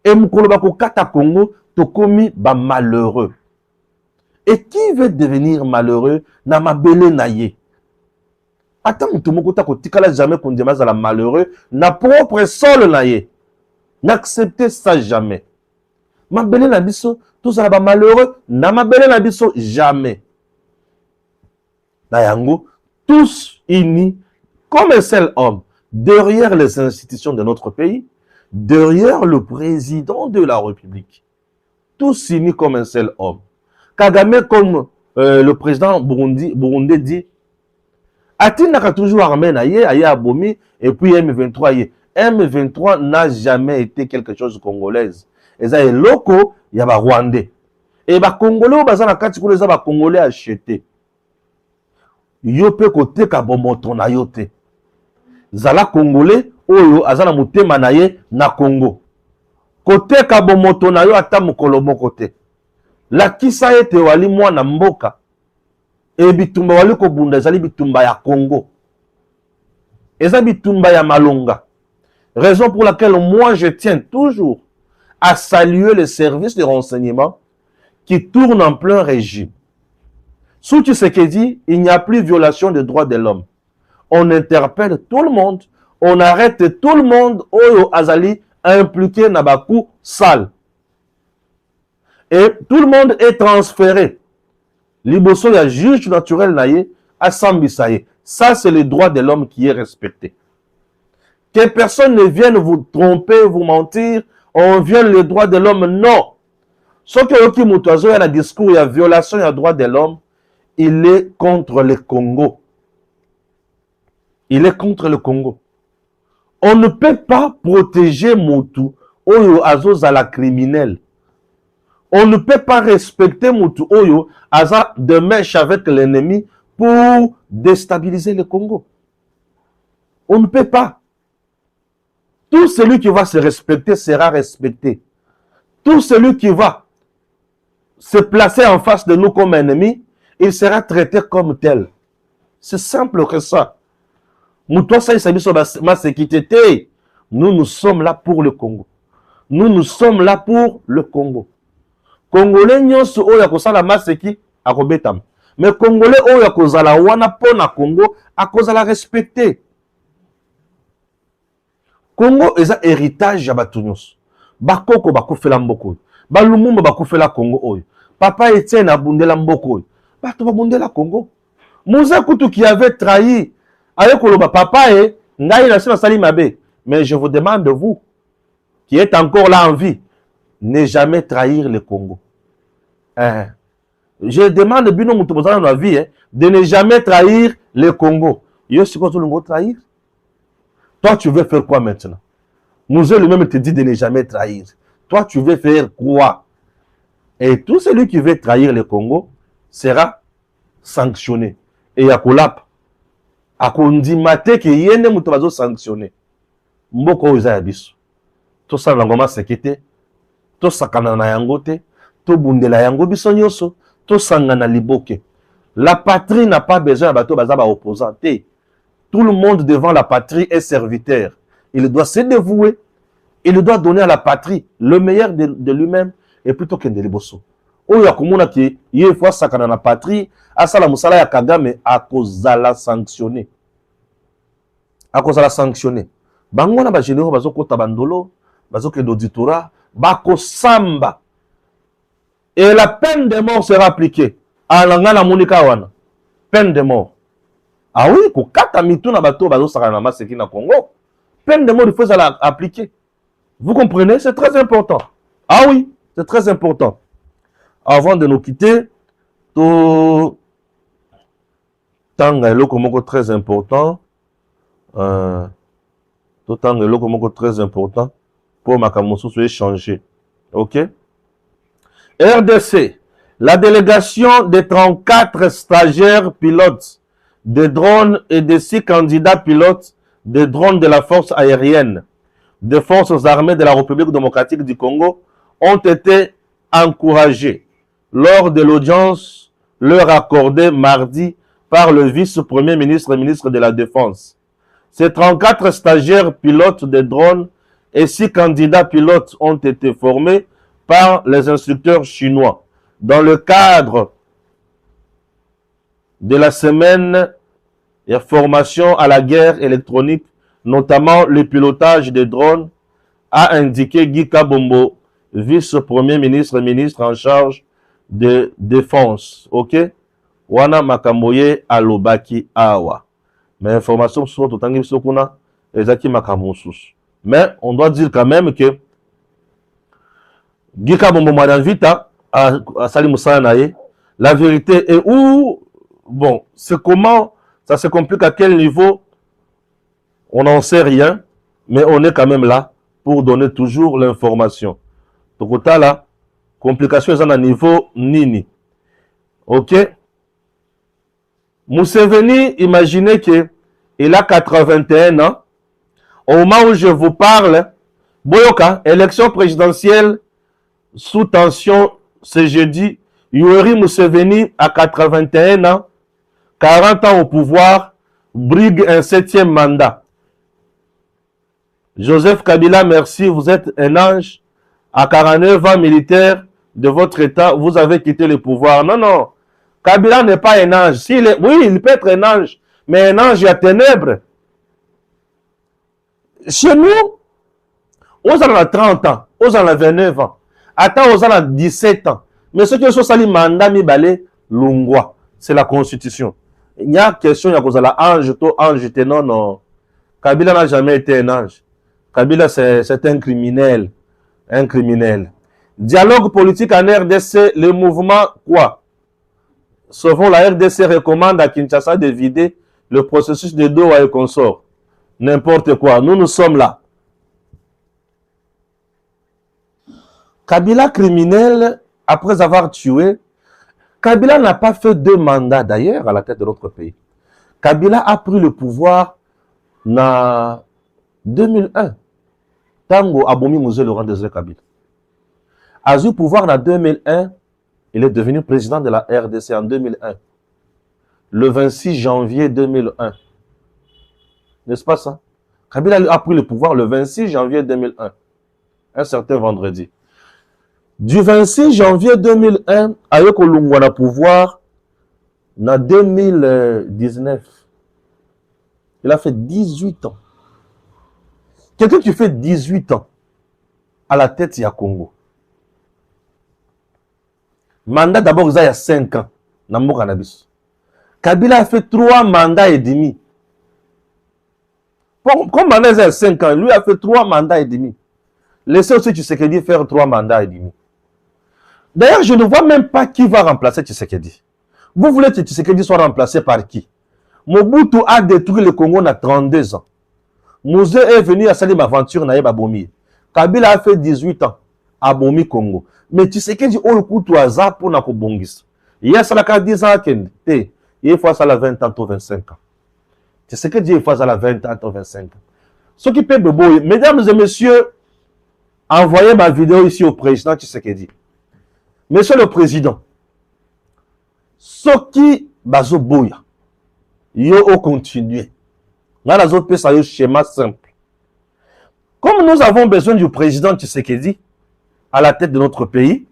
Et mukolo bako kata Congo to komi ba malheureux. Et qui veut devenir malheureux na mabele na ye? Attends, mutu moko ta ko tikala jamais kondima za la malheureux na propre sol na ye. N'acceptez ça jamais. Mabele na biso tous na ba malheureux na mabele na biso jamais. Nayango, tous unis comme un seul homme, derrière les institutions de notre pays, derrière le président de la République. Tous unis comme un seul homme. Kagame, comme le président burundais dit, Atinaka toujours armé naye, aye abomi, et puis M23 aye. M23 n'a jamais été quelque chose de congolaise. Et ça est loco, il y a ba Rwandais. Et ba Congolais, bazana kati kou les ba Congolais acheté. Yo pe kote ka bomoto na yo te. Zala Congolais oyo azana mutema na ye na Congo. Kote ka bomoto na yo ata mukolo moko te. La kisa ete wali mwana mboka. E bitumba wali ko bunda zali bitumba ya Congo. Eza bitumba ya Malonga. Raison pour laquelle moi je tiens toujours à saluer les services de renseignement qui tournent en plein régime. Sous Tshisekedi, il n'y a plus violation des droits de l'homme. On interpelle tout le monde, on arrête tout le monde oyo azali impliqué na bakou sale. Et tout le monde est transféré. Liboso ya juge naturel naye à Sambisaye. Ça c'est le droit de l'homme qui est respecté. Que personne ne vienne vous tromper, vous mentir, on viole les droits de l'homme, non. Ce que yoki mutoazo ya na discours ya violation ya droits de l'homme, il est contre le Congo. Il est contre le Congo. On ne peut pas protéger Moutou Oyo Azo Zala criminel. On ne peut pas respecter Moutou Oyo Aza de mèche avec l'ennemi pour déstabiliser le Congo. On ne peut pas. Tout celui qui va se respecter sera respecté. Tout celui qui va se placer en face de nous comme ennemi, il sera traité comme tel. C'est simple que ça. Nous sommes là pour le Congo. Nous sommes là pour le Congo. Congolais nyonso oya kosala maseki akobetam. Mais Congolais oya kozala wana pona Congo akozala respecté. Congo eza héritage ya batu nyonso. Bakoko bakofela mboko. Balumumba bakofela Congo oyo. Papa Etienne abundela mboko oyo. Bato babundela Congo. Moussa Koutou qui avait trahi avec Koloba papa et ngai na sali mabe. Mais je vous demande de vous qui êtes encore là en vie, ne jamais trahir le Congo. Je demande bino mutu bozana na vie de ne jamais trahir le Congo. Yo siko to le trahir. Toi tu veux faire quoi maintenant? Moussa lui-même te dit de ne jamais trahir. Toi tu veux faire quoi? Et tout celui qui veut trahir le Congo sera sanctionné. Et yakolap akondimate ke yene mutu bazo sanctionné. Mboko oza ya biso. To sala ngoma sekete, to sakana na yango te, to bundela yango biso nyonso, to sangana liboke. La patrie n'a pas besoin bato bazaba opposant. Tout le monde devant la patrie est serviteur. Il doit se dévouer. Il doit donner à la patrie le meilleur de lui-même et plutôt que de liboso. Oya komona ki ye fois sakana na patrie, asala musala ya Kagame akozala sanctionné. Akozala sanctionné. Bango na ba généraux bazo kota bandolo, bazo ke d'auditorat, bako samba. Et la peine de mort sera appliquée. Alanga na monika wana. Peine de mort. Ah oui, ko kata mitu na bato bazo sakana na maseki na Congo. Peine de mort il faut la appliquer. Vous comprenez? C'est très important. Ah oui, c'est très important. Avant de nous quitter, tout tanga eloko moko très important. Tout en est très important pour ma camouflage soit échangé. Ok? RDC, la délégation des 34 stagiaires pilotes de drones et des 6 candidats pilotes de drones de la force aérienne des forces armées de la République démocratique du Congo ont été encouragés lors de l'audience leur accordée mardi par le vice-premier ministre et ministre de la Défense. Ces 34 stagiaires pilotes de drones et 6 candidats pilotes ont été formés par les instructeurs chinois dans le cadre de la semaine de formation à la guerre électronique, notamment le pilotage des drones, a indiqué Guy Kabombo, vice-premier ministre et ministre en charge de défense. Ok? Wana Makamboye Alobaki Awa. Mais information sur tout le monde, Ezaki Makamosus. Mais on doit dire quand même que Guy Kabombo Madanvita a Salim Moussanaye. La vérité est où? Bon, c'est comment ça se complique, à quel niveau? On n'en sait rien, mais on est quand même là pour donner toujours l'information. Donc, là, complication est à un niveau nini. Ok? Museveni, imaginez qu'il a 81 ans. Au moment où je vous parle, Boyoka, élection présidentielle sous tension ce jeudi. Yoweri Museveni a 81 ans, 40 ans au pouvoir, brigue un 7e mandat. Joseph Kabila, merci, vous êtes un ange. À 49 ans militaire de votre état, vous avez quitté le pouvoir. Non, non. Kabila n'est pas un ange. Oui, il peut être un ange, mais un ange à ténèbres. Chez nous, on a 30 ans, on a 29 ans. Attends, on a 17 ans. Mais ce qui est sur le mandat, Lungwa, c'est la constitution. Il y a question, il y a cause ange, non, non. Kabila n'a jamais été un ange. Kabila, c'est un criminel. Un criminel. Dialogue politique en RDC, le mouvement quoi? Souvent, la RDC recommande à Kinshasa de vider le processus de Doha et consorts. N'importe quoi. Nous, nous sommes là. Kabila criminel, après avoir tué, Kabila n'a pas fait 2 mandats d'ailleurs à la tête de notre pays. Kabila a pris le pouvoir en 2001. Tango Abomi Mouzé Laurent Désiré Kabila. A eu pouvoir en 2001, il est devenu président de la RDC en 2001. Le 26 janvier 2001. N'est-ce pas ça? Kabila a pris le pouvoir le 26 janvier 2001. Un certain vendredi. Du 26 janvier 2001 à Yokolungwa na pouvoir en 2019. Il a fait 18 ans. Quelqu'un qui fait 18 ans à la tête, il y a Congo. Mandat d'abord, il y a 5 ans. Kabila a fait 3 mandats et demi. Comme mandat, il y a 5 ans, lui a fait 3 mandats et demi. Laissez aussi Tshisekedi faire 3 mandats et demi. D'ailleurs, je ne vois même pas qui va remplacer Tshisekedi. Vous voulez que Tshisekedi soit remplacé par qui? Mobutu a détruit le Congo à 32 ans. Mouzé est venu à Salim Aventure Naïb Abomi. Kabila a fait 18 ans à Abomi Congo. Mais Tshisekedi a eu le hasard pour Nakobongis. Il y a 10 ans, il faut ça la 20 ans, 25 ans. Tshisekedi il faut ça la 20 ans, 25 ans. Ce qui peut me mesdames et messieurs, envoyez ma vidéo ici au président Tshisekedi. Monsieur le Président, ce qui bazo boya, yo continuer. Dans les autres pays, ça y est schéma simple. Comme nous avons besoin du président Tshisekedi à la tête de notre pays,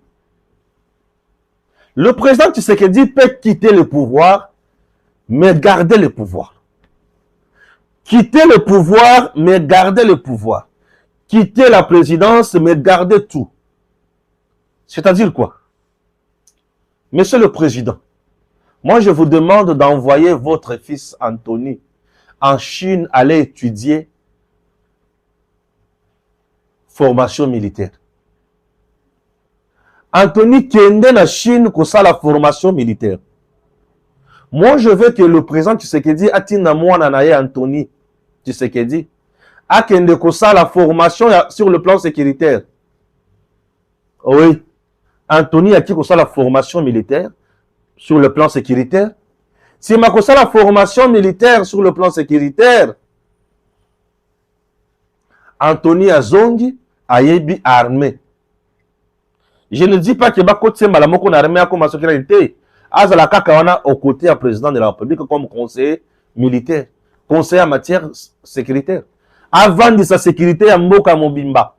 le président Tshisekedi peut quitter le pouvoir, mais garder le pouvoir. Quitter le pouvoir, mais garder le pouvoir. Quitter la présidence, mais garder tout. C'est-à-dire quoi? Monsieur le Président, moi je vous demande d'envoyer votre fils Anthony en Chine aller étudier formation militaire. Anthony Kende en Chine pour ça la formation militaire. Moi je veux que le président Tshisekedi atina moi nanaye Anthony Tshisekedi akende kosa la formation sur le plan sécuritaire. Oui. Antony a qui kosa la formation militaire sur le plan sécuritaire. Si ma kosa la formation militaire sur le plan sécuritaire, Antony Azongi ayebi armée. Je ne dis pas que Bakote Malamoko n'a armée comme sécurité. Azala Kakawana au côté du président de la République comme conseiller militaire, conseiller en matière sécuritaire. Avant de sa sécurité, à Mboka Mobimba.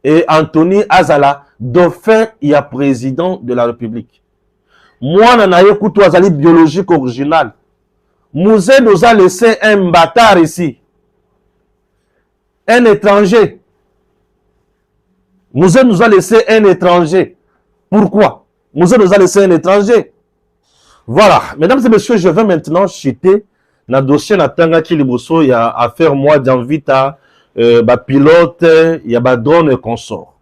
Et Antony Azala, dauphin, il y a président de la République. Moi, Nanaye Koutou Azali biologique original. Mouzé nous a laissé un bâtard ici. Un étranger. Mouzé nous a laissé un étranger. Pourquoi? Mouzé nous a laissé un étranger. Voilà. Mesdames et messieurs, je vais maintenant chuter dans le dossier Natanga Kiliboso. Il y a affaire moi d'Anvita, pilote, il y a drone et consort.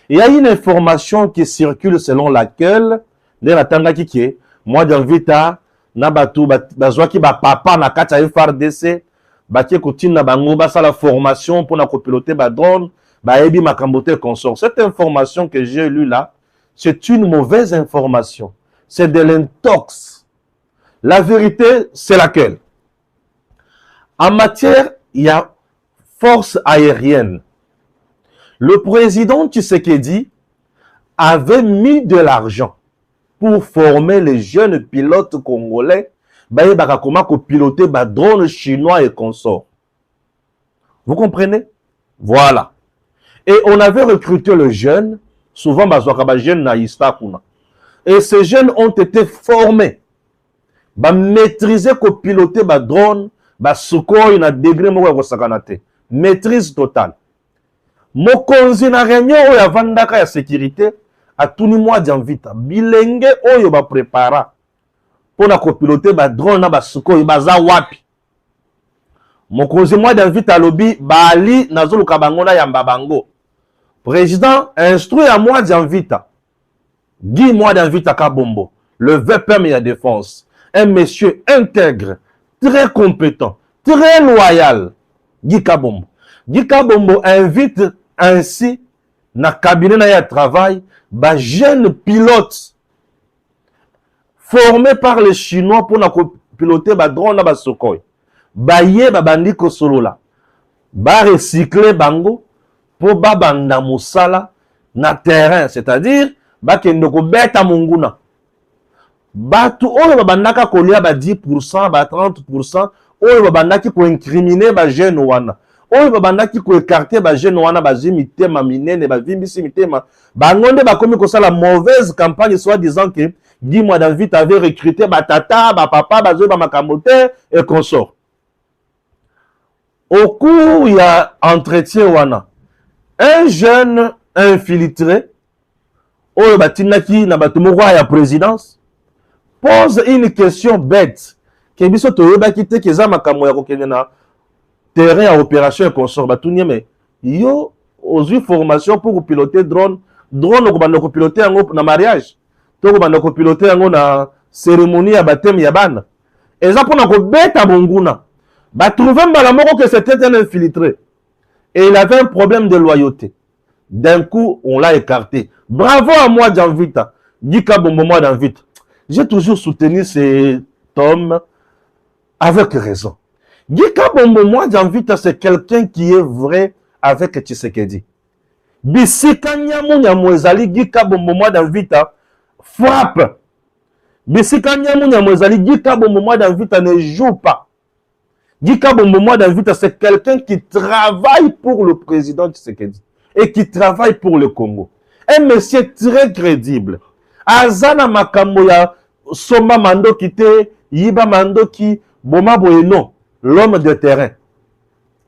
Il y a une information qui circule selon laquelle, dans Natanga Kiki, moi d'Anvita, Nabatu, Bazwaki, papa, na kata FRDC, Baki Koutine, Nabango, Basa la formation pour na copiloter drone, Baebi Makambote consort. Cette information que j'ai lue là, c'est une mauvaise information. C'est de l'intox. La vérité, c'est laquelle? En matière, il y a force aérienne. Le président Tshisekedi avait mis de l'argent pour former les jeunes pilotes congolais, comment piloter drones chinois et consorts. Vous comprenez? Voilà. Et on avait recruté le jeune, souvent jeune naïsta kuna. Et ces jeunes ont été formés, maîtriser piloter drone, Sukhoi na degré mo sakanate. Maîtrise totale. Mokonzi na réunion ya vandaka ya sécurité a tout ni mois d'Anvita. Bilenge oyo ba prépara pour na copiloter drone na Sukhoi baza wapi. Mokonzi mois d'Anvita lobby bali nazoluka bango na yamba bango. Président instruit à mois d'Anvita. Guy mois d'Anvita Kabombo, le VPM et la défense. Un monsieur intègre, très compétent, très loyal. Guy Kabombo. Guy Kabombo invite ainsi, na cabinet na travail, jeune pilote formé par les Chinois pour piloter drone na Sukhoi. Baye bandiko solola. Recycler bango pour banda musala na terrain, c'est-à-dire bakende ko beta munguna. Batu oyo babandaka kolia 10%, 30%, oyo babandaki ko incriminer jeune wana. Oyo babandaki ko écarter jeune wana mitema minene vimbisi mitema. Bangonde bakomi ko sala mauvaise campagne soit disant que Guy mois d'Anvita avait recruté tata, papa, bazo makamote et consort. Au cours il y a entretien wana. Un jeune infiltré oyo batinaki na batumoko ya présidence pose une question bête que biso toyebaki te keza makambo ya kokende na terrain ya opération et consort batunie mais yo ozwi formation pour piloter drone ko banda ko piloter yango na mariage to ko banda ko piloter yango na cérémonie ya baptême ya bana eza pona ko beta bonguna trouver mbala moko que c'était un infiltré et il avait un problème de loyauté. D'un coup, on l'a écarté. Bravo à moi d'Anvita. Guy Kabombo moi d'Anvita. J'ai toujours soutenu cet homme avec raison. Guy Kabombo moi d'Anvita, c'est quelqu'un qui est vrai avec Tshisekedi. Bisika nyamu nyamu ezali Guy Kabombo moi d'Anvita frappe. Bisika nyamu nyamu ezali Guy Kabombo moi d'Anvita ne joue pas. Guy Kabombo moi d'Anvita, c'est quelqu'un qui travaille pour le président Tshisekedi et qui travaille pour le Congo. Un monsieur très crédible. Azana makambo ya Soma Mando Kite, Yiba Mando Ki, Boma Boyeno, l'homme de terrain.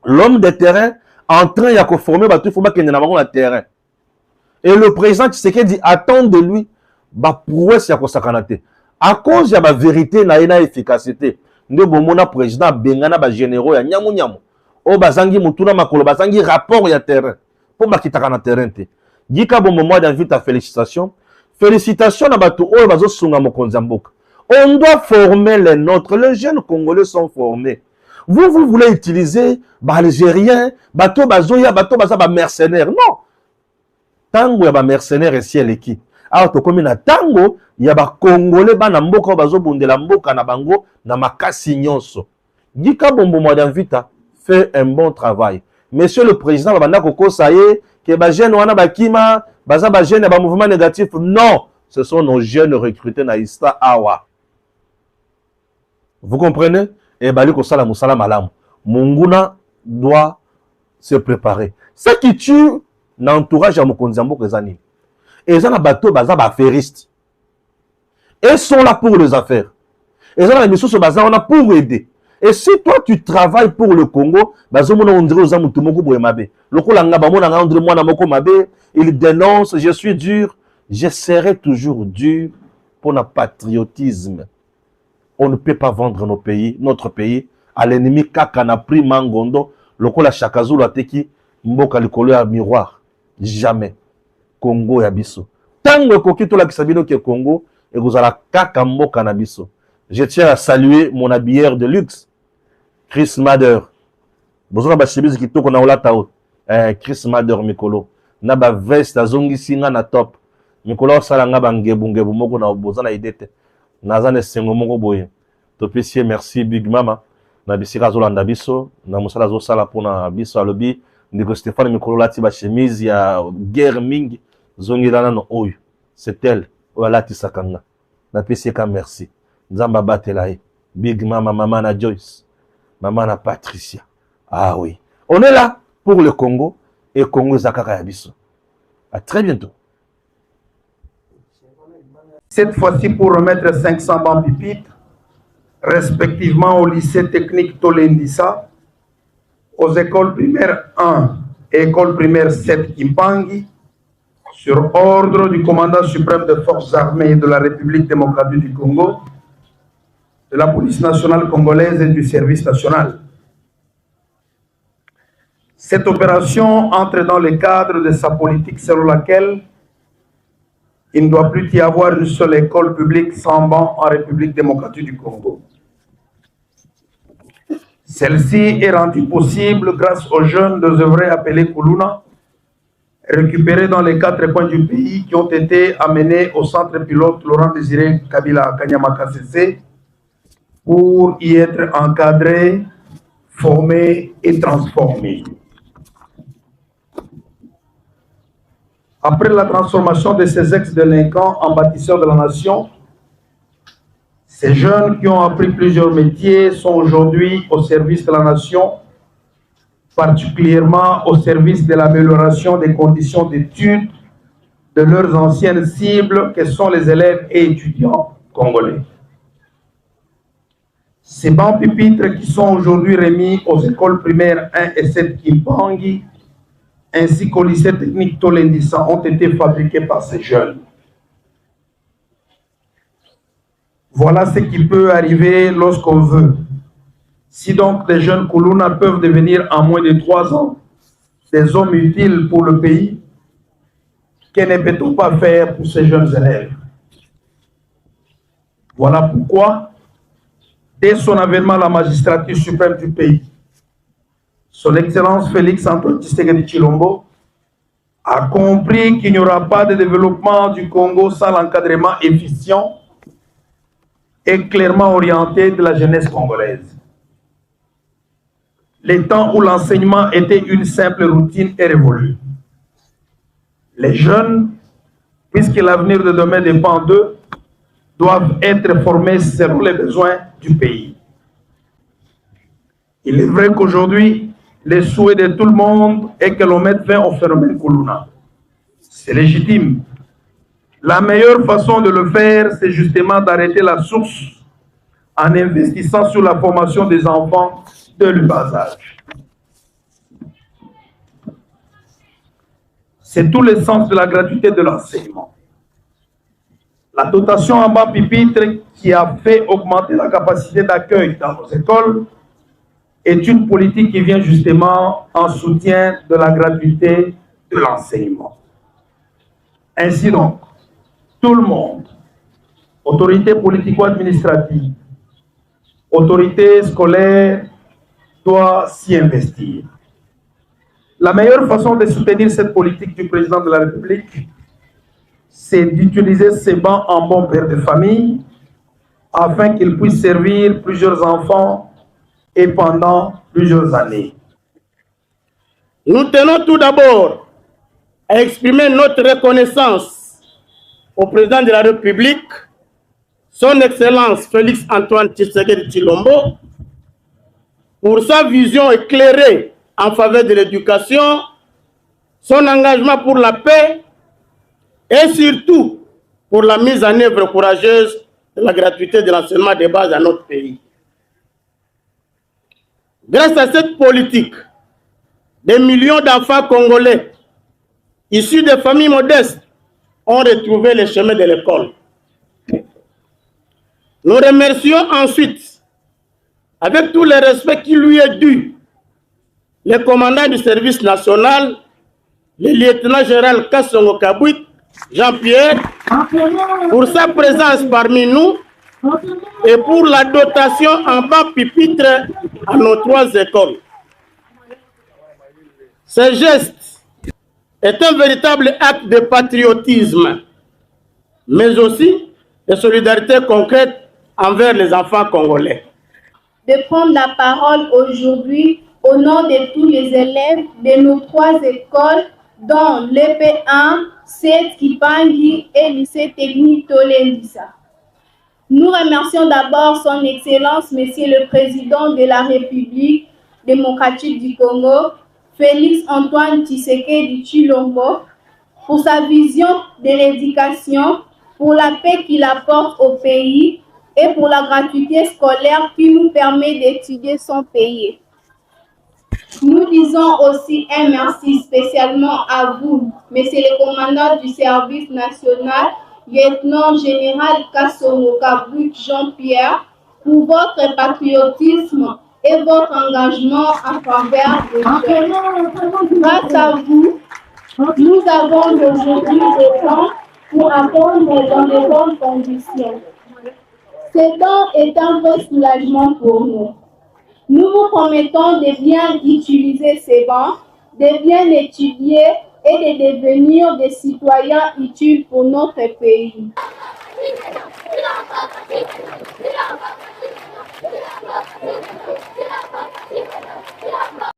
L'homme de terrain, en train de former, il faut qu'il y ait un terrain. Et le président Tshisekedi attend de lui, prouesse ya kosakanate. À cause de la vérité, na efficacité. Nde bomona président bengana généraux ya nyamu nyamu o bazangi mutuna makolo bazangi rapport ya terrain pour bakitaka na terrain te. Guy Kabombo moi d'Anvita félicitations na batu o bazo sunga mokonzi mboka. On doit former les nôtres, les jeunes congolais sont formés. Vous voulez utiliser l'Algérien, bateau bazoya, bateau baza ba mercenaire. Non. Tango ya ba mercenaire et ciel qui. Alors to komi na tango ya ba congolais bana mboka bazo bundela mboka na bango na makasi nyonso. Gika bombo Mwadamvita fait un bon travail. Monsieur le président babanda koko saye que ba jeune wana bakima baza ba jeune ba mouvement négatif. Non, ce sont nos jeunes recrutés na Ista Awa. Vous comprenez? Et bali ko sala musala malamu. Munguna doit se préparer. Ce qui tue l'entourage à Mokonzi Mboka ezani. Et ils ont un bateau baza ba affairistes. Ils sont là pour les affaires. Ils ont la mission sur baza on a pour aider. Et si toi tu travailles pour le Congo, bazo mona on dirait aux amutu moko boye mabe. Lokola nga ba mona nga on dirait mwana moko mabe, il dénonce, je suis dur, je serai toujours dur pour notre patriotisme. On ne peut pas vendre nos pays, notre pays à l'ennemi kaka na pris mangondo, lokola chakazulu ateki mboka likolo ya miroir. Jamais. Congo ya biso. Tango kokito la kisabino ke Congo et vous allez kaka mboka na biso. Je tiens à saluer mon habilleur de luxe, Chris Mader. Bozona ba chemise kitoko na olata o. Chris Mader mikolo. Na ba veste azongi singa na top. Mikolo sala nga ba ngebu moko na bozana idete. Nazane sengo moko boye. Topesier merci Big Mama. Na bisika zolanda biso, na musala zo sala pona biso alobi. Ndiko Stéphane mikolo lati ba chemise ya guerre mingi zongi lana no oyo. C'est elle. Wala tisakanga. Na pesier ka merci. Nzamba Batelaï, Big Mama, Maman na Joyce, Maman na Patricia. Ah oui. On est là pour le Congo et Congo Zakaka Yabiso. À très bientôt. Cette fois-ci pour remettre 500 bancs pupitres, respectivement au lycée technique Tolendissa, aux écoles primaires 1 et école primaire 7 Kimpangi, sur ordre du commandant suprême des forces armées de la République démocratique du Congo, de la police nationale congolaise et du service national. Cette opération entre dans le cadre de sa politique selon laquelle il ne doit plus y avoir une seule école publique sans banc en République démocratique du Congo. Celle-ci est rendue possible grâce aux jeunes désœuvrés appelés Kuluna, récupérés dans les 4 coins du pays qui ont été amenés au centre pilote Laurent Désiré Kabila Kanyama CC pour y être encadrés, formés et transformés. Après la transformation de ces ex-délinquants en bâtisseurs de la nation, ces jeunes qui ont appris plusieurs métiers sont aujourd'hui au service de la nation, particulièrement au service de l'amélioration des conditions d'études de leurs anciennes cibles que sont les élèves et étudiants congolais. Ces bancs pupitres qui sont aujourd'hui remis aux écoles primaires 1 et 7 Kimpangi ainsi qu'au lycée technique Tolendissa ont été fabriqués par ces jeunes. Voilà ce qui peut arriver lorsqu'on veut. Si donc des jeunes Kuluna peuvent devenir en moins de 3 ans des hommes utiles pour le pays, que ne peut-on pas faire pour ces jeunes élèves? Voilà pourquoi, dès son avènement à la magistrature suprême du pays, son Excellence Félix Antoine Tshisekedi Tshilombo a compris qu'il n'y aura pas de développement du Congo sans l'encadrement efficient et clairement orienté de la jeunesse congolaise. Les temps où l'enseignement était une simple routine est révolu. Les jeunes, puisque l'avenir de demain dépend d'eux, doivent être formés selon les besoins du pays. Il est vrai qu'aujourd'hui, le souhait de tout le monde est que l'on mette fin au phénomène Kuluna. C'est légitime. La meilleure façon de le faire, c'est justement d'arrêter la source en investissant sur la formation des enfants de le bas âge. C'est tout le sens de la gratuité de l'enseignement. La dotation en bas pupitre qui a fait augmenter la capacité d'accueil dans nos écoles est une politique qui vient justement en soutien de la gratuité de l'enseignement. Ainsi donc, tout le monde, autorité politico-administrative, autorité scolaire, doit s'y investir. La meilleure façon de soutenir cette politique du président de la République, c'est d'utiliser ces bancs en bon père de famille afin qu'ils puissent servir plusieurs enfants et pendant plusieurs années. Nous tenons tout d'abord à exprimer notre reconnaissance au président de la République, son Excellence Félix Antoine Tshisekedi Tshilombo, pour sa vision éclairée en faveur de l'éducation, son engagement pour la paix et surtout pour la mise en œuvre courageuse de la gratuité de l'enseignement de base dans notre pays. Grâce à cette politique, des millions d'enfants congolais issus de familles modestes ont retrouvé le chemin de l'école. Nous remercions ensuite, avec tout le respect qui lui est dû, le commandant du service national, le lieutenant-général Kassongo Kabouit, Jean-Pierre, pour sa présence parmi nous et pour la dotation en bas pupitre à nos 3 écoles. Ce geste est un véritable acte de patriotisme, mais aussi de solidarité concrète envers les enfants congolais. De prendre la parole aujourd'hui au nom de tous les élèves de nos 3 écoles, dont l'EP1, CET Kipangi et lycée technique Tolendisa. Nous remercions d'abord son Excellence, Monsieur le Président de la République démocratique du Congo, Félix Antoine Tshisekedi Tshilombo, pour sa vision de l'éducation, pour la paix qu'il apporte au pays et pour la gratuité scolaire qui nous permet d'étudier sans payer. Nous disons aussi un merci spécialement à vous, Monsieur le commandant du service national, lieutenant général Kassongo Kabouit Jean-Pierre, pour votre patriotisme et votre engagement en faveur des jeunes. Grâce à vous, nous avons aujourd'hui le temps pour apprendre dans de bonnes conditions. Ce temps est un vrai soulagement pour nous. Nous vous promettons de bien utiliser ces bancs, de bien étudier et de devenir des citoyens utiles pour notre pays.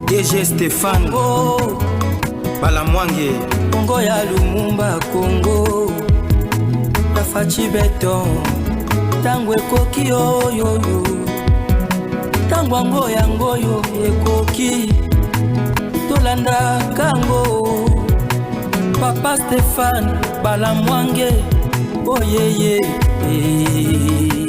DG Stéphane Balamwange Congo ya Lumumba Congo Tafachi Beton Tango ekoki oyo Tango ango yango yo ekoki Tolanda kango Papa Stéphane Balamwange Oh yeah yeah